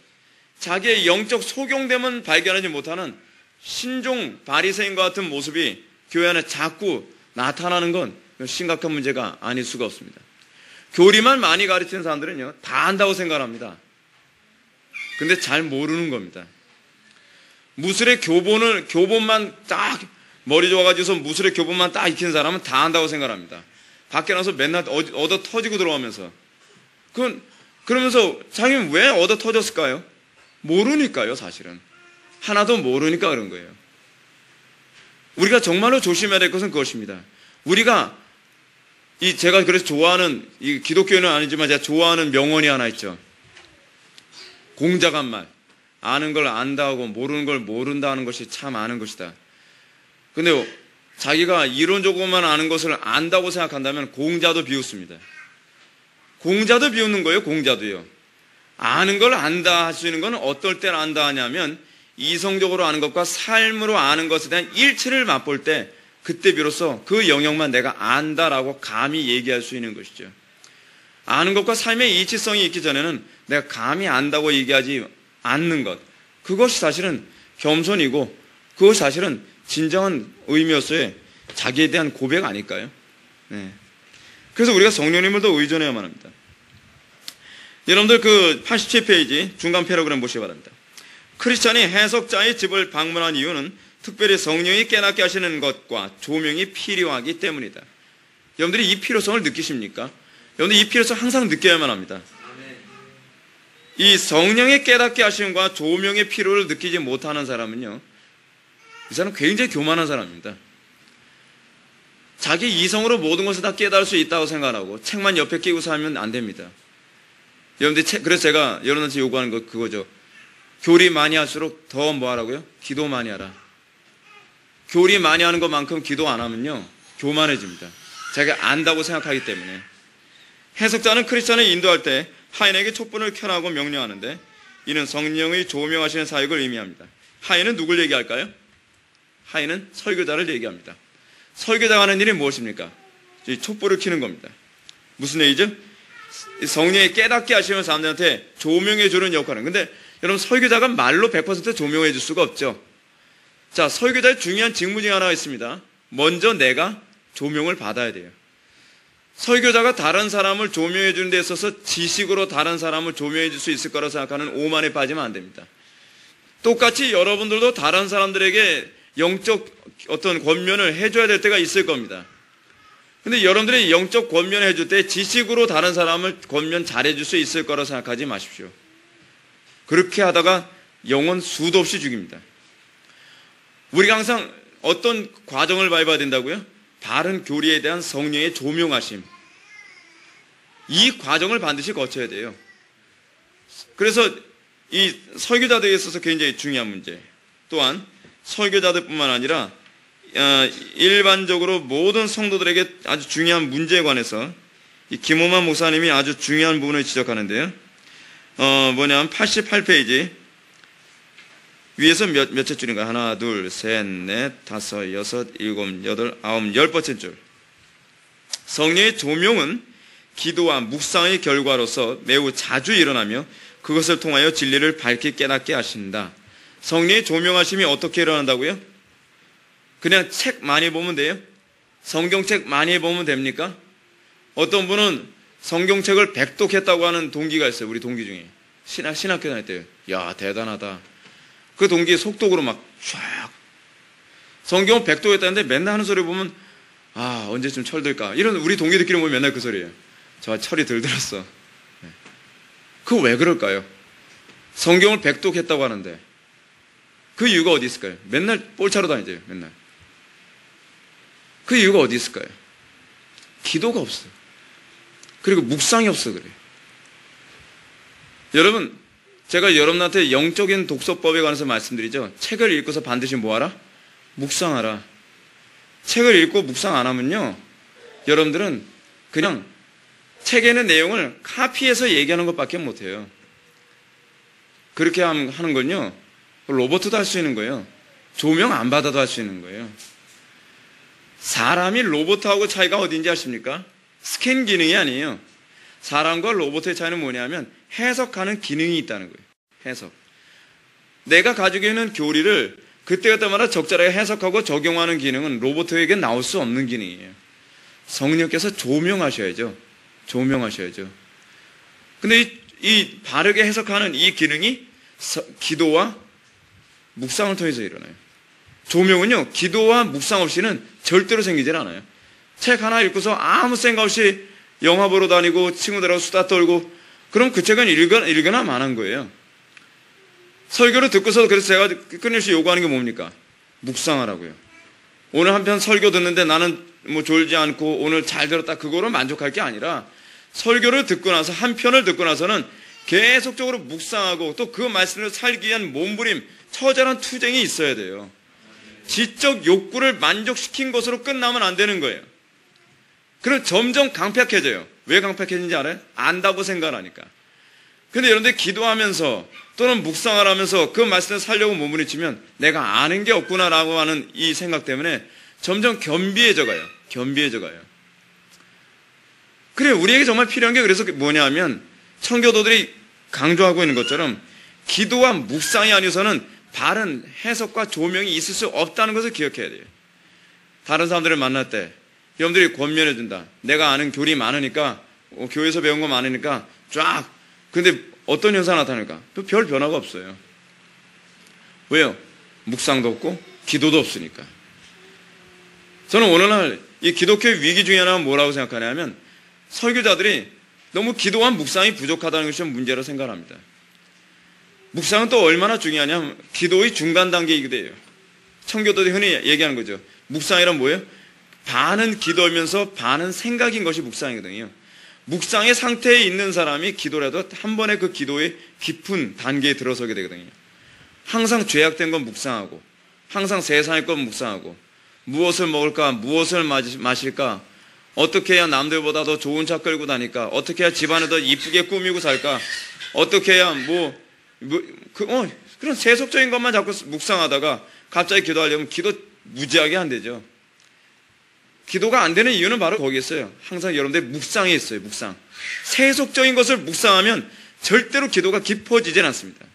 Speaker 1: 자기의 영적 소경됨은 발견하지 못하는 신종 바리새인과 같은 모습이 교회 안에 자꾸 나타나는 건 심각한 문제가 아닐 수가 없습니다. 교리만 많이 가르치는 사람들은요, 다 안다고 생각합니다. 근데 잘 모르는 겁니다. 무술의 교본만 딱 머리 좋아가지고서 무술의 교본만 딱 익힌 사람은 다 안다고 생각합니다. 밖에 나서 맨날 얻어 터지고 들어오면서. 그러면서 자기는 왜 얻어 터졌을까요? 모르니까요, 사실은. 하나도 모르니까 그런 거예요. 우리가 정말로 조심해야 될 것은 그것입니다. 우리가 제가 그래서 좋아하는, 이 기독교는 아니지만 제가 좋아하는 명언이 하나 있죠. 공자간 말. 아는 걸 안다 하고 모르는 걸 모른다 하는 것이 참 아는 것이다. 근데 자기가 이론적으로만 아는 것을 안다고 생각한다면 공자도 비웃습니다. 공자도 비웃는 거예요, 공자도요. 아는 걸 안다 할 수 있는 건 어떨 때 안다 하냐면 이성적으로 아는 것과 삶으로 아는 것에 대한 일치를 맛볼 때 그때 비로소 그 영역만 내가 안다라고 감히 얘기할 수 있는 것이죠. 아는 것과 삶의 이치성이 있기 전에는 내가 감히 안다고 얘기하지 않는 것, 그것이 사실은 겸손이고 그것이 사실은 진정한 의미였어요. 자기에 대한 고백 아닐까요? 네. 그래서 우리가 성령님을 더 의존해야만 합니다. 여러분들 그 87페이지 중간 패러그램 보시기 바랍니다. 크리스찬이 해석자의 집을 방문한 이유는 특별히 성령이 깨닫게 하시는 것과 조명이 필요하기 때문이다. 여러분들이 이 필요성을 느끼십니까? 여러분들 이 필요성 항상 느껴야만 합니다. 이 성령의 깨닫게 하심과 조명의 필요를 느끼지 못하는 사람은요, 이 사람은 굉장히 교만한 사람입니다. 자기 이성으로 모든 것을 다 깨달을 수 있다고 생각하고 책만 옆에 끼고 살면 안 됩니다. 여러분들 그래서 제가 여러분한테 요구하는 거 그거죠. 교리 많이 할수록 더 뭐 하라고요? 기도 많이 하라. 교리 많이 하는 것만큼 기도 안 하면요, 교만해집니다. 자기가 안다고 생각하기 때문에. 해석자는 크리스찬을 인도할 때 하인에게 촛불을 켜라고 명령하는데 이는 성령의 조명하시는 사역을 의미합니다. 하인은 누굴 얘기할까요? 하인은 설교자를 얘기합니다. 설교자가 하는 일이 무엇입니까? 이 촛불을 켜는 겁니다. 무슨 얘기죠? 성령이 깨닫게 하시면 사람들한테 조명해 주는 역할은. 근데 여러분, 설교자가 말로 100% 조명해 줄 수가 없죠. 자, 설교자의 중요한 직무 중에 하나가 있습니다. 먼저 내가 조명을 받아야 돼요. 설교자가 다른 사람을 조명해 주는 데 있어서 지식으로 다른 사람을 조명해 줄 수 있을 거라고 생각하는 오만에 빠지면 안 됩니다. 똑같이 여러분들도 다른 사람들에게 영적 어떤 권면을 해줘야 될 때가 있을 겁니다. 근데 여러분들이 영적 권면을 해줄 때 지식으로 다른 사람을 권면 잘해줄 수 있을 거라고 생각하지 마십시오. 그렇게 하다가 영혼 수도 없이 죽입니다. 우리가 항상 어떤 과정을 밟아야 된다고요? 바른 교리에 대한 성령의 조명하심. 이 과정을 반드시 거쳐야 돼요. 그래서 이 설교자들에 있어서 굉장히 중요한 문제. 또한 설교자들뿐만 아니라 일반적으로 모든 성도들에게 아주 중요한 문제에 관해서 이 김호만 목사님이 아주 중요한 부분을 지적하는데요. 뭐냐면 88페이지 위에서 몇째 줄인가? 하나, 둘, 셋, 넷, 다섯, 여섯, 일곱, 여덟, 아홉, 10번째 줄. 성령의 조명은 기도와 묵상의 결과로서 매우 자주 일어나며 그것을 통하여 진리를 밝히 깨닫게 하신다. 성령의 조명하심이 어떻게 일어난다고요? 그냥 책 많이 보면 돼요? 성경책 많이 보면 됩니까? 어떤 분은 성경책을 100독했다고 하는 동기가 있어요. 우리 동기 중에. 신학교 다닐 때. 야, 대단하다. 그 동기 속독으로 막 쫙. 성경을 100독했다는데 맨날 하는 소리 보면 아, 언제쯤 철들까. 이런 우리 동기들끼리 보면 맨날 그 소리예요. 저 철이 덜 들었어. 그거 왜 그럴까요? 성경을 100독했다고 하는데 그 이유가 어디 있을까요? 맨날 볼차로 다니죠. 맨날. 그 이유가 어디 있을까요? 기도가 없어요. 그리고 묵상이 없어 그래요. 여러분, 제가 여러분한테 영적인 독서법에 관해서 말씀드리죠. 책을 읽고서 반드시 뭐하라? 묵상하라. 책을 읽고 묵상 안 하면요, 여러분들은 그냥 책에 있는 내용을 카피해서 얘기하는 것밖에 못해요. 그렇게 하는 건요, 로봇도 할 수 있는 거예요. 조명 안 받아도 할 수 있는 거예요. 사람이 로봇하고 차이가 어딘지 아십니까? 스캔 기능이 아니에요. 사람과 로봇의 차이는 뭐냐면 해석하는 기능이 있다는 거예요. 해석. 내가 가지고 있는 교리를 그때그때마다 적절하게 해석하고 적용하는 기능은 로봇에게 나올 수 없는 기능이에요. 성령께서 조명하셔야죠. 조명하셔야죠. 근데 이 바르게 해석하는 이 기능이 기도와 묵상을 통해서 일어나요. 조명은요, 기도와 묵상 없이는 절대로 생기질 않아요. 책 하나 읽고서 아무 생각 없이 영화 보러 다니고 친구들하고 수다 떨고, 그럼 그 책은 읽거나 마는 거예요. 설교를 듣고서 그래서 제가 끊임없이 요구하는 게 뭡니까? 묵상하라고요. 오늘 한편 설교 듣는데 나는 뭐 졸지 않고 오늘 잘 들었다, 그거로 만족할 게 아니라 설교를 듣고 나서 한 편을 듣고 나서는 계속적으로 묵상하고 또 그 말씀을 살기 위한 몸부림, 처절한 투쟁이 있어야 돼요. 지적 욕구를 만족시킨 것으로 끝나면 안 되는 거예요. 그럼 점점 강팍해져요. 왜 강팍해지는지 알아요? 안다고 생각하니까. 근데 여러분들 기도하면서 또는 묵상을 하면서 그 말씀을 살려고 몸부림치면 내가 아는 게 없구나라고 하는 이 생각 때문에 점점 겸비해져 가요. 겸비해져 가요. 그래, 우리에게 정말 필요한 게 그래서 뭐냐 하면 청교도들이 강조하고 있는 것처럼 기도와 묵상이 아니어서는 바른 해석과 조명이 있을 수 없다는 것을 기억해야 돼요. 다른 사람들을 만날 때 여러분들이 권면해 준다. 내가 아는 교리 많으니까, 교회에서 배운 거 많으니까 쫙. 근데 어떤 현상이 나타날까? 별 변화가 없어요. 왜요? 묵상도 없고 기도도 없으니까. 저는 오늘날 이 기독교의 위기 중에 하나는 뭐라고 생각하냐면 설교자들이 너무 기도와 묵상이 부족하다는 것이 좀 문제라고 생각합니다. 묵상은 또 얼마나 중요하냐면 기도의 중간 단계이기도 해요. 청교도들이 흔히 얘기하는 거죠. 묵상이란 뭐예요? 반은 기도하면서 반은 생각인 것이 묵상이거든요. 묵상의 상태에 있는 사람이 기도라도 한 번에 그 기도의 깊은 단계에 들어서게 되거든요. 항상 죄악된 건 묵상하고, 항상 세상의 건 묵상하고, 무엇을 먹을까, 무엇을 마실까, 어떻게 해야 남들보다 더 좋은 차 끌고 다닐까, 어떻게 해야 집안을 더 이쁘게 꾸미고 살까, 어떻게 해야 그런 세속적인 것만 자꾸 묵상하다가 갑자기 기도하려면 기도 무지하게 안 되죠. 기도가 안 되는 이유는 바로 거기에 있어요. 항상 여러분들 묵상에 있어요. 묵상. 세속적인 것을 묵상하면 절대로 기도가 깊어지진 않습니다.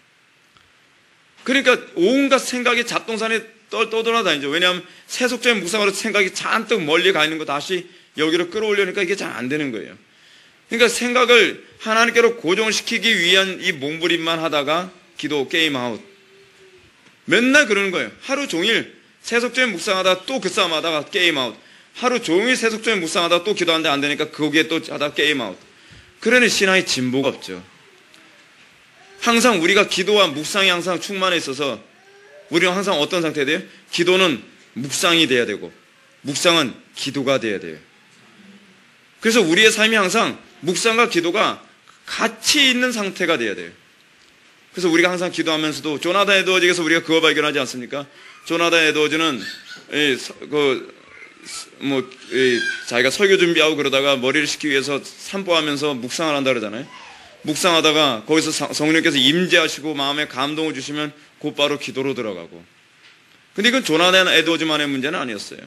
Speaker 1: 그러니까 온갖 생각이 잡동사니 떠돌아다니죠. 왜냐하면 세속적인 묵상으로 생각이 잔뜩 멀리 가 있는 거 다시 여기로 끌어올려니까 이게 잘 안 되는 거예요. 그러니까 생각을 하나님께로 고정시키기 위한 이 몸부림만 하다가 기도 게임 아웃. 맨날 그러는 거예요. 하루 종일 세속적인 묵상하다가 또 그 싸움 하다가 게임 아웃. 하루 종일 세속적인 묵상하다가 또 기도하는데 안 되니까 거기에 또 하다가 게임 아웃. 그러니 신앙의 진보가 없죠. 항상 우리가 기도와 묵상이 항상 충만해 있어서 우리는 항상 어떤 상태가 돼요? 기도는 묵상이 돼야 되고 묵상은 기도가 돼야 돼요. 그래서 우리의 삶이 항상 묵상과 기도가 같이 있는 상태가 돼야 돼요. 그래서 우리가 항상 기도하면서도 조나단 에드워즈에서 우리가 그거 발견하지 않습니까? 조나단 에드워즈는 자기가 설교 준비하고 그러다가 머리를 식히기 위해서 산보하면서 묵상을 한다 그러잖아요. 묵상하다가 거기서 성령께서 임재하시고 마음에 감동을 주시면 곧바로 기도로 들어가고. 근데 이건 조나단 에드워즈만의 문제는 아니었어요.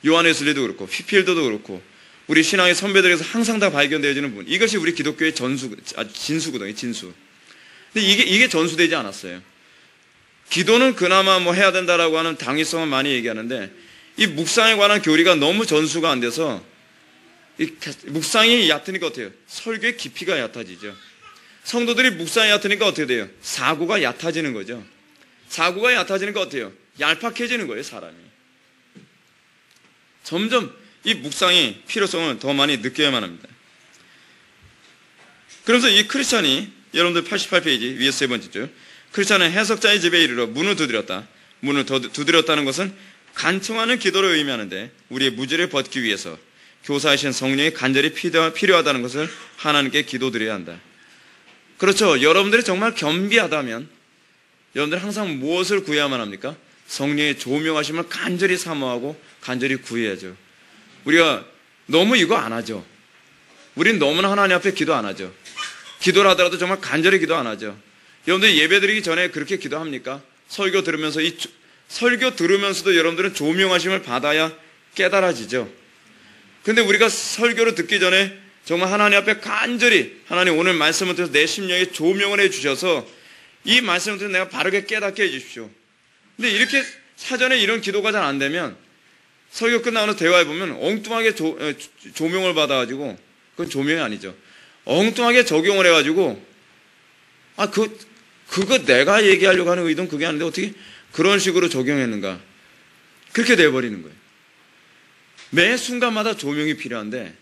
Speaker 1: 요한 웨슬리도 그렇고 휘필드도 그렇고 우리 신앙의 선배들에서 항상 다 발견되어지는 부분. 이것이 우리 기독교의 진수거든요. 진수. 근데 이게 전수되지 않았어요. 기도는 그나마 해야 된다라고 하는 당위성은 많이 얘기하는데 이 묵상에 관한 교리가 너무 전수가 안 돼서 묵상이 얕으니까 어때요? 설교의 깊이가 얕아지죠. 성도들이 묵상이 얕으니까 어떻게 돼요? 사고가 얕아지는 거죠. 사고가 얕아지니까 어때요? 얄팍해지는 거예요, 사람이. 점점 이 묵상이 필요성을 더 많이 느껴야만 합니다. 그래서 이 크리스찬이 여러분들 88페이지 위에 세 번째죠. 크리스찬은 해석자의 집에 이르러 문을 두드렸다. 문을 두드렸다는 것은 간청하는 기도를 의미하는데 우리의 무지를 벗기 위해서 교사이신 성령이 간절히 필요하다는 것을 하나님께 기도드려야 한다. 그렇죠. 여러분들이 정말 겸비하다면 여러분들이 항상 무엇을 구해야만 합니까? 성령의 조명하심을 간절히 사모하고 간절히 구해야죠. 우리가 너무 이거 안 하죠. 우린 너무나 하나님 앞에 기도 안 하죠. 기도를 하더라도 정말 간절히 기도 안 하죠. 여러분들 예배 드리기 전에 그렇게 기도합니까? 설교 들으면서 설교 들으면서도 여러분들은 조명하심을 받아야 깨달아지죠. 근데 우리가 설교를 듣기 전에 정말 하나님 앞에 간절히 하나님 오늘 말씀을 통해서 내 심령에 조명을 해주셔서 이 말씀을 통해서 내가 바르게 깨닫게 해주십시오. 근데 이렇게 사전에 이런 기도가 잘 안 되면 설교 끝나고 대화해 보면 엉뚱하게 조명을 받아가지고, 그건 조명이 아니죠. 엉뚱하게 적용을 해가지고, 그거 내가 얘기하려고 하는 의도는 그게 아닌데 어떻게 그런 식으로 적용했는가. 그렇게 돼버리는 거예요. 매 순간마다 조명이 필요한데,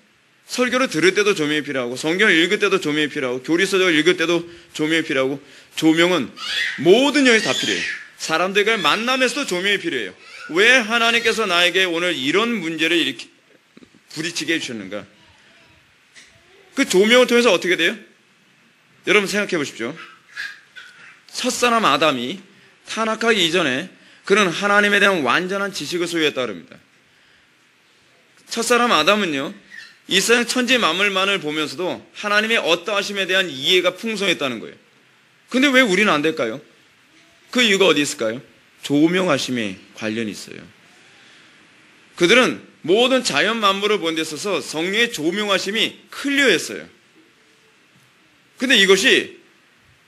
Speaker 1: 설교를 들을 때도 조명이 필요하고, 성경을 읽을 때도 조명이 필요하고, 교리서적을 읽을 때도 조명이 필요하고, 조명은 모든 영역에서 다 필요해요. 사람들과의 만남에서도 조명이 필요해요. 왜 하나님께서 나에게 오늘 이런 문제를 이렇게 부딪히게 해주셨는가? 그 조명을 통해서 어떻게 돼요? 여러분 생각해 보십시오. 첫사람 아담이 타락하기 이전에 그는 하나님에 대한 완전한 지식을 소유했다고 합니다. 첫사람 아담은요, 이 세상 천지 만물만을 보면서도 하나님의 어떠하심에 대한 이해가 풍성했다는 거예요. 근데 왜 우리는 안 될까요? 그 이유가 어디 있을까요? 조명하심에 관련이 있어요. 그들은 모든 자연 만물을 보는 데 있어서 성령의 조명하심이 클리어했어요. 근데 이것이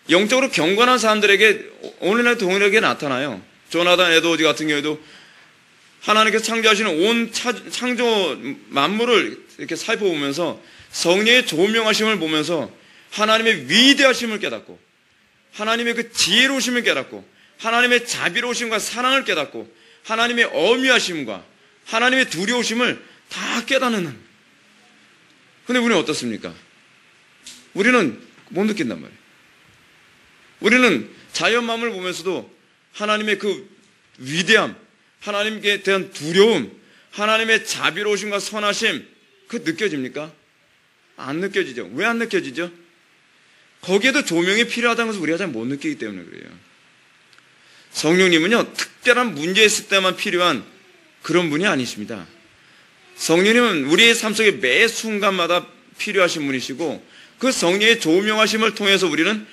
Speaker 1: 영적으로 경건한 사람들에게 오늘날 동일하게 나타나요. 조나단 에드워즈 같은 경우에도 하나님께서 창조하시는 온 창조 만물을 이렇게 살펴보면서 성령의 조명하심을 보면서 하나님의 위대하심을 깨닫고, 하나님의 그 지혜로우심을 깨닫고, 하나님의 자비로우심과 사랑을 깨닫고, 하나님의 어미하심과 하나님의 두려우심을 다 깨닫는. 근데 우리는 어떻습니까? 우리는 못 느낀단 말이에요. 우리는 자연 만물을 보면서도 하나님의 그 위대함, 하나님께 대한 두려움, 하나님의 자비로우심과 선하심, 그 느껴집니까? 안 느껴지죠. 왜 안 느껴지죠? 거기에도 조명이 필요하다는 것을 우리가 잘 못 느끼기 때문에 그래요. 성령님은요, 특별한 문제 있을 때만 필요한 그런 분이 아니십니다. 성령님은 우리의 삶 속에 매 순간마다 필요하신 분이시고, 그 성령의 조명하심을 통해서 우리는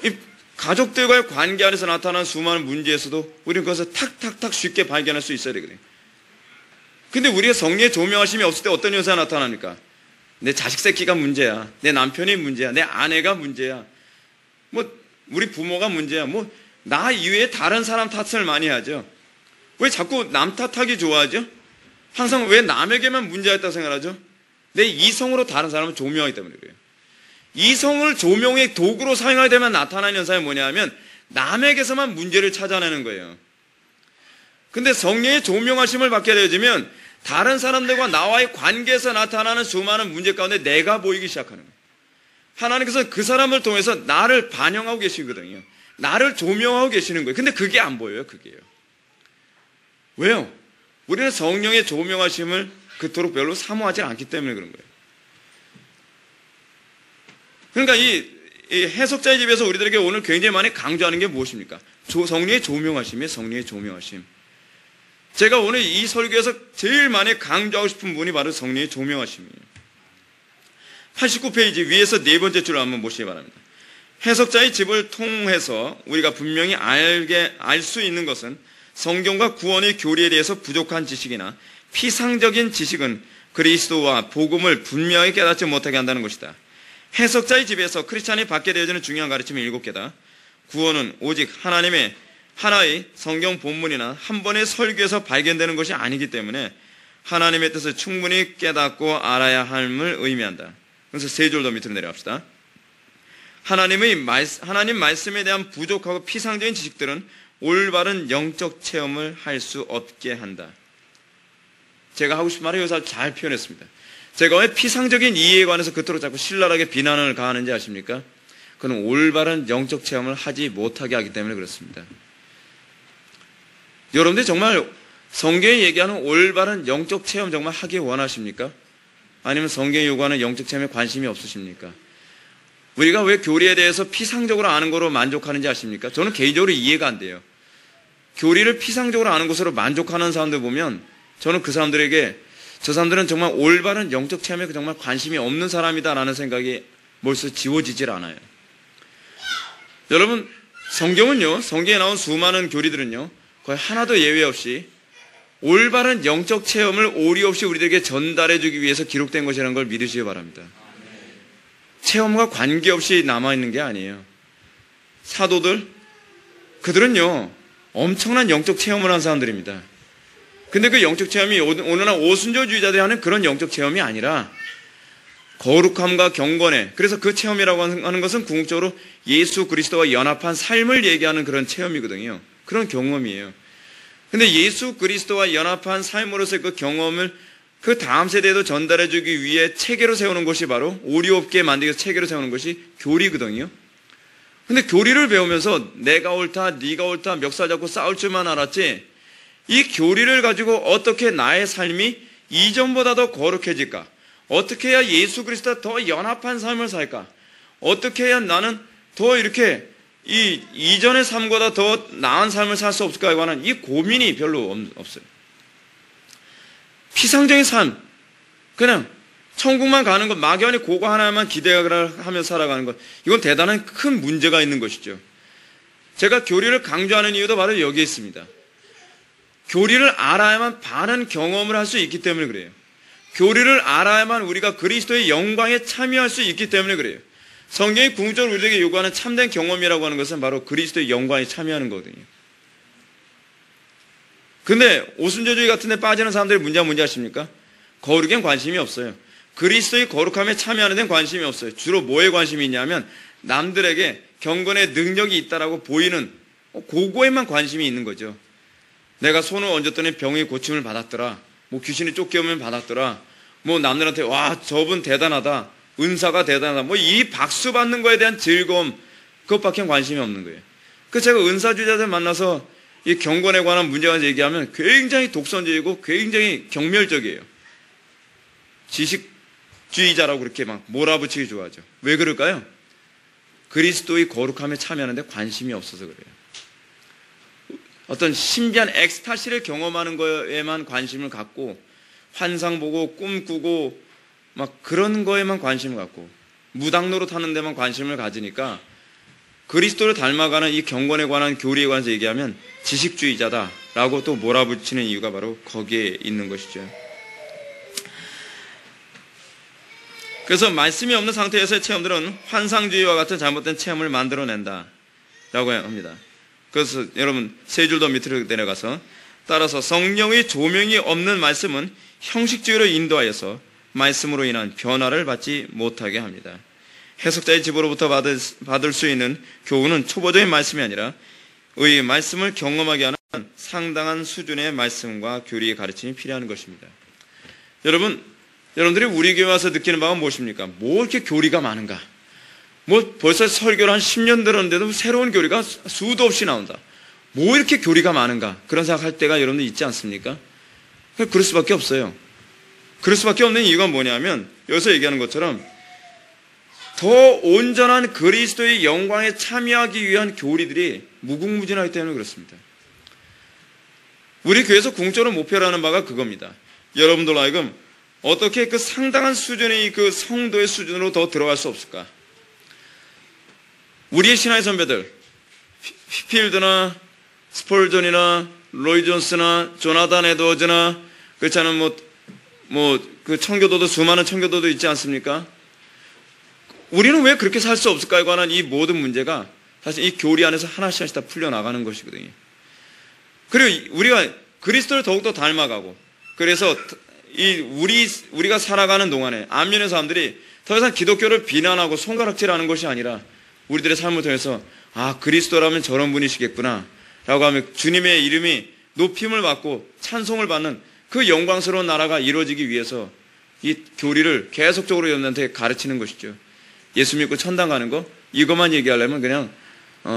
Speaker 1: 이 가족들과의 관계 안에서 나타나는 수많은 문제에서도 우리는 그것을 탁탁탁 쉽게 발견할 수 있어야 되거든요. 근데 우리가 성령의 조명하심이 없을 때 어떤 현상이 나타납니까? 내 자식 새끼가 문제야. 내 남편이 문제야. 내 아내가 문제야. 우리 부모가 문제야. 나 이외에 다른 사람 탓을 많이 하죠. 왜 자꾸 남 탓하기 좋아하죠? 항상 왜 남에게만 문제가 있다고 생각하죠? 내 이성으로 다른 사람을 조명하기 때문에 그래요. 이성을 조명의 도구로 사용하게 되면 나타나는 현상이 뭐냐 하면 남에게서만 문제를 찾아내는 거예요. 근데 성령의 조명하심을 받게 되어지면 다른 사람들과 나와의 관계에서 나타나는 수많은 문제 가운데 내가 보이기 시작하는 거예요. 하나님께서 그 사람을 통해서 나를 반영하고 계시거든요. 나를 조명하고 계시는 거예요. 근데 그게 안 보여요. 그게요. 왜요? 우리는 성령의 조명하심을 그토록 별로 사모하지 않기 때문에 그런 거예요. 그러니까 이 해석자의 집에서 우리들에게 오늘 굉장히 많이 강조하는 게 무엇입니까? 성령의 조명하심이에요. 성령의 조명하심. 제가 오늘 이 설교에서 제일 많이 강조하고 싶은 분이 바로 성령의 조명하심이에요. 89페이지 위에서 네 번째 줄을 한번 보시기 바랍니다. 해석자의 집을 통해서 우리가 분명히 알 수 있는 것은 성경과 구원의 교리에 대해서 부족한 지식이나 피상적인 지식은 그리스도와 복음을 분명히 깨닫지 못하게 한다는 것이다. 해석자의 집에서 크리스찬이 받게 되어지는 중요한 가르침이 7개다. 구원은 오직 하나의 성경 본문이나 한 번의 설교에서 발견되는 것이 아니기 때문에 하나님의 뜻을 충분히 깨닫고 알아야 함을 의미한다. 그래서 세 줄 더 밑으로 내려갑시다. 하나님 말씀에 대한 부족하고 피상적인 지식들은 올바른 영적 체험을 할 수 없게 한다. 제가 하고 싶은 말을 여기서 잘 표현했습니다. 제가 왜 피상적인 이해에 관해서 그토록 자꾸 신랄하게 비난을 가하는지 아십니까? 그는 올바른 영적 체험을 하지 못하게 하기 때문에 그렇습니다. 여러분들이 정말 성경이 얘기하는 올바른 영적 체험 정말 하기 원하십니까? 아니면 성경이 요구하는 영적 체험에 관심이 없으십니까? 우리가 왜 교리에 대해서 피상적으로 아는 거로 만족하는지 아십니까? 저는 개인적으로 이해가 안 돼요. 교리를 피상적으로 아는 것으로 만족하는 사람들 보면 저는 그 사람들에게 저 사람들은 정말 올바른 영적 체험에 정말 관심이 없는 사람이다라는 생각이 벌써 지워지질 않아요. 여러분, 성경은요, 성경에 나온 수많은 교리들은요, 거의 하나도 예외 없이 올바른 영적 체험을 오리 없이 우리들에게 전달해 주기 위해서 기록된 것이라는 걸 믿으시기 바랍니다. 체험과 관계없이 남아있는 게 아니에요. 사도들, 그들은요, 엄청난 영적 체험을 한 사람들입니다. 근데 그 영적 체험이 오늘날 오순절주의자들이 하는 그런 영적 체험이 아니라 거룩함과 경건에, 그래서 그 체험이라고 하는 것은 궁극적으로 예수 그리스도와 연합한 삶을 얘기하는 그런 체험이거든요. 그런 경험이에요. 근데 예수 그리스도와 연합한 삶으로서의 그 경험을 그 다음 세대에도 전달해주기 위해 체계로 세우는 것이 바로 오류 없게 만들기 위해서 체계로 세우는 것이 교리거든요. 근데 교리를 배우면서 내가 옳다, 네가 옳다, 멱살 잡고 싸울 줄만 알았지, 이 교리를 가지고 어떻게 나의 삶이 이전보다 더 거룩해질까? 어떻게 해야 예수 그리스도와 더 연합한 삶을 살까? 어떻게 해야 나는 더 이렇게 이전의 삶보다 더 나은 삶을 살 수 없을까에 관한 이 고민이 별로 없어요. 피상적인 삶, 그냥 천국만 가는 것, 막연히 그거 하나만 기대를 하며 살아가는 것, 이건 대단한 큰 문제가 있는 것이죠. 제가 교리를 강조하는 이유도 바로 여기에 있습니다. 교리를 알아야만 바른 경험을 할 수 있기 때문에 그래요. 교리를 알아야만 우리가 그리스도의 영광에 참여할 수 있기 때문에 그래요. 성경이 궁극적으로 우리에게 요구하는 참된 경험이라고 하는 것은 바로 그리스도의 영광에 참여하는 거거든요. 근데 오순절주의 같은 데 빠지는 사람들의 문제가 뭔지 아십니까? 거룩엔 관심이 없어요. 그리스도의 거룩함에 참여하는 데는 관심이 없어요. 주로 뭐에 관심이 있냐면 남들에게 경건의 능력이 있다라고 보이는 그거에만 관심이 있는 거죠. 내가 손을 얹었더니 병이 고침을 받았더라. 뭐 귀신이 쫓겨오면 받았더라. 뭐 남들한테 와 저분 대단하다. 은사가 대단하다. 뭐 이 박수 받는 거에 대한 즐거움, 그것밖에 관심이 없는 거예요. 그 제가 은사주의자들 만나서 이 경건에 관한 문제가 얘기하면 굉장히 독선적이고 굉장히 경멸적이에요. 지식주의자라고 그렇게 막 몰아붙이기 좋아하죠. 왜 그럴까요? 그리스도의 거룩함에 참여하는데 관심이 없어서 그래요. 어떤 신비한 엑스타시를 경험하는 거에만 관심을 갖고 환상 보고 꿈꾸고 막 그런 거에만 관심을 갖고 무당노로 타는 데만 관심을 가지니까 그리스도를 닮아가는 이 경건에 관한 교리에 관해서 얘기하면 지식주의자다라고 또 몰아붙이는 이유가 바로 거기에 있는 것이죠. 그래서 말씀이 없는 상태에서의 체험들은 환상주의와 같은 잘못된 체험을 만들어낸다라고 합니다. 그래서 여러분 세 줄 더 밑으로 내려가서 따라서 성령의 조명이 없는 말씀은 형식주의로 인도하여서 말씀으로 인한 변화를 받지 못하게 합니다. 해석자의 집으로부터 받을 수 있는 교훈은 초보적인 말씀이 아니라 의 말씀을 경험하게 하는 상당한 수준의 말씀과 교리의 가르침이 필요한 것입니다. 여러분들이 우리 교회 와서 느끼는 바가 무엇입니까? 뭐 이렇게 교리가 많은가? 뭐 벌써 설교를 한 10년 들었는데도 새로운 교리가 수도 없이 나온다. 뭐 이렇게 교리가 많은가? 그런 생각할 때가 여러분들 있지 않습니까? 그럴 수밖에 없어요. 그럴 수밖에 없는 이유가 뭐냐면 여기서 얘기하는 것처럼 더 온전한 그리스도의 영광에 참여하기 위한 교리들이 무궁무진하기 때문에 그렇습니다. 우리 교회에서 궁극적으로 목표라는 바가 그겁니다. 여러분들 하여금 어떻게 그 상당한 수준의 그 성도의 수준으로 더 들어갈 수 없을까? 우리의 신화의 선배들, 휘필드나 스폴전이나 로이 존스나 조나단 에드워즈나 그렇잖아요. 그 청교도도 수많은 청교도도 있지 않습니까? 우리는 왜 그렇게 살 수 없을까에 관한 이 모든 문제가 사실 이 교리 안에서 하나씩 다 풀려나가는 것이거든요. 그리고 우리가 그리스도를 더욱더 닮아가고 그래서 우리가 살아가는 동안에 안면의 사람들이 더 이상 기독교를 비난하고 손가락질하는 것이 아니라 우리들의 삶을 통해서 아 그리스도라면 저런 분이시겠구나 라고 하면 주님의 이름이 높임을 받고 찬송을 받는 그 영광스러운 나라가 이루어지기 위해서 이 교리를 계속적으로 여러분한테 가르치는 것이죠. 예수 믿고 천당 가는 거 이것만 얘기하려면 그냥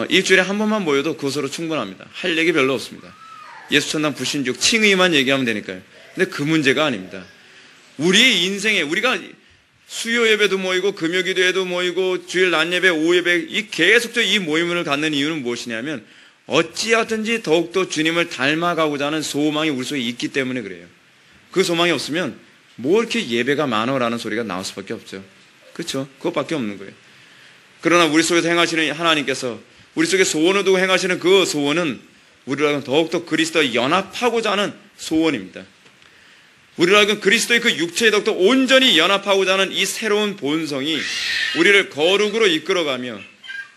Speaker 1: 일주일에 한 번만 모여도 그것으로 충분합니다. 할 얘기 별로 없습니다. 예수 천당 불신족 칭의만 얘기하면 되니까요. 근데 그 문제가 아닙니다. 우리의 인생에 우리가 수요 예배도 모이고 금요 기도회도 모이고 주일 낮 예배 오후 예배 이 계속적으로 이 모임을 갖는 이유는 무엇이냐면 어찌하든지 더욱더 주님을 닮아가고자 하는 소망이 우리 속에 있기 때문에 그래요. 그 소망이 없으면 뭐 이렇게 예배가 많어라는 소리가 나올 수밖에 없죠. 그렇죠? 그것밖에 없는 거예요. 그러나 우리 속에서 행하시는 하나님께서 우리 속에 소원을 두고 행하시는 그 소원은 우리를 더욱더 그리스도와 연합하고자 하는 소원입니다. 우리를 그리스도의 그 육체에 더욱더 온전히 연합하고자 하는 이 새로운 본성이 우리를 거룩으로 이끌어가며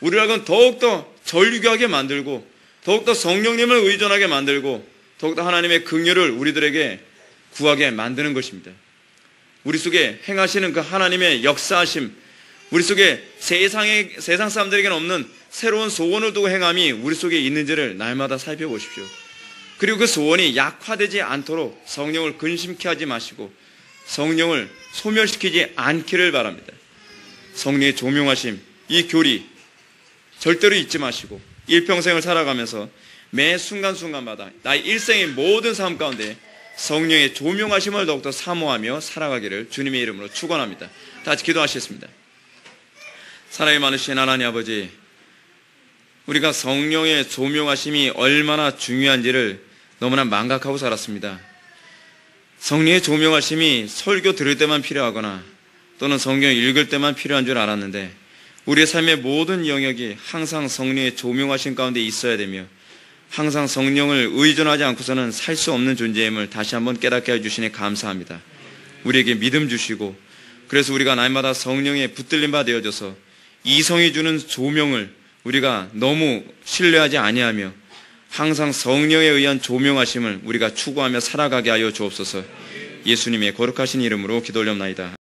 Speaker 1: 우리를 더욱더 절규하게 만들고 더욱더 성령님을 의존하게 만들고 더욱더 하나님의 긍휼을 우리들에게 구하게 만드는 것입니다. 우리 속에 행하시는 그 하나님의 역사하심, 우리 속에 세상 사람들에게는 없는 새로운 소원을 두고 행함이 우리 속에 있는지를 날마다 살펴보십시오. 그리고 그 소원이 약화되지 않도록 성령을 근심케 하지 마시고 성령을 소멸시키지 않기를 바랍니다. 성령의 조명하심, 이 교리 절대로 잊지 마시고 일평생을 살아가면서 매 순간순간마다 나의 일생의 모든 삶 가운데 성령의 조명하심을 더욱더 사모하며 살아가기를 주님의 이름으로 축원합니다. 다 같이 기도하시겠습니다. 사랑이 많으신 하나님 아버지, 우리가 성령의 조명하심이 얼마나 중요한지를 너무나 망각하고 살았습니다. 성령의 조명하심이 설교 들을 때만 필요하거나 또는 성경 읽을 때만 필요한 줄 알았는데 우리의 삶의 모든 영역이 항상 성령의 조명하심 가운데 있어야 되며 항상 성령을 의존하지 않고서는 살 수 없는 존재임을 다시 한번 깨닫게 해주시니 감사합니다. 우리에게 믿음 주시고 그래서 우리가 날마다 성령에 붙들린 바 되어져서 이성이 주는 조명을 우리가 너무 신뢰하지 아니하며 항상 성령에 의한 조명하심을 우리가 추구하며 살아가게 하여 주옵소서. 예수님의 거룩하신 이름으로 기도 올려옵나이다.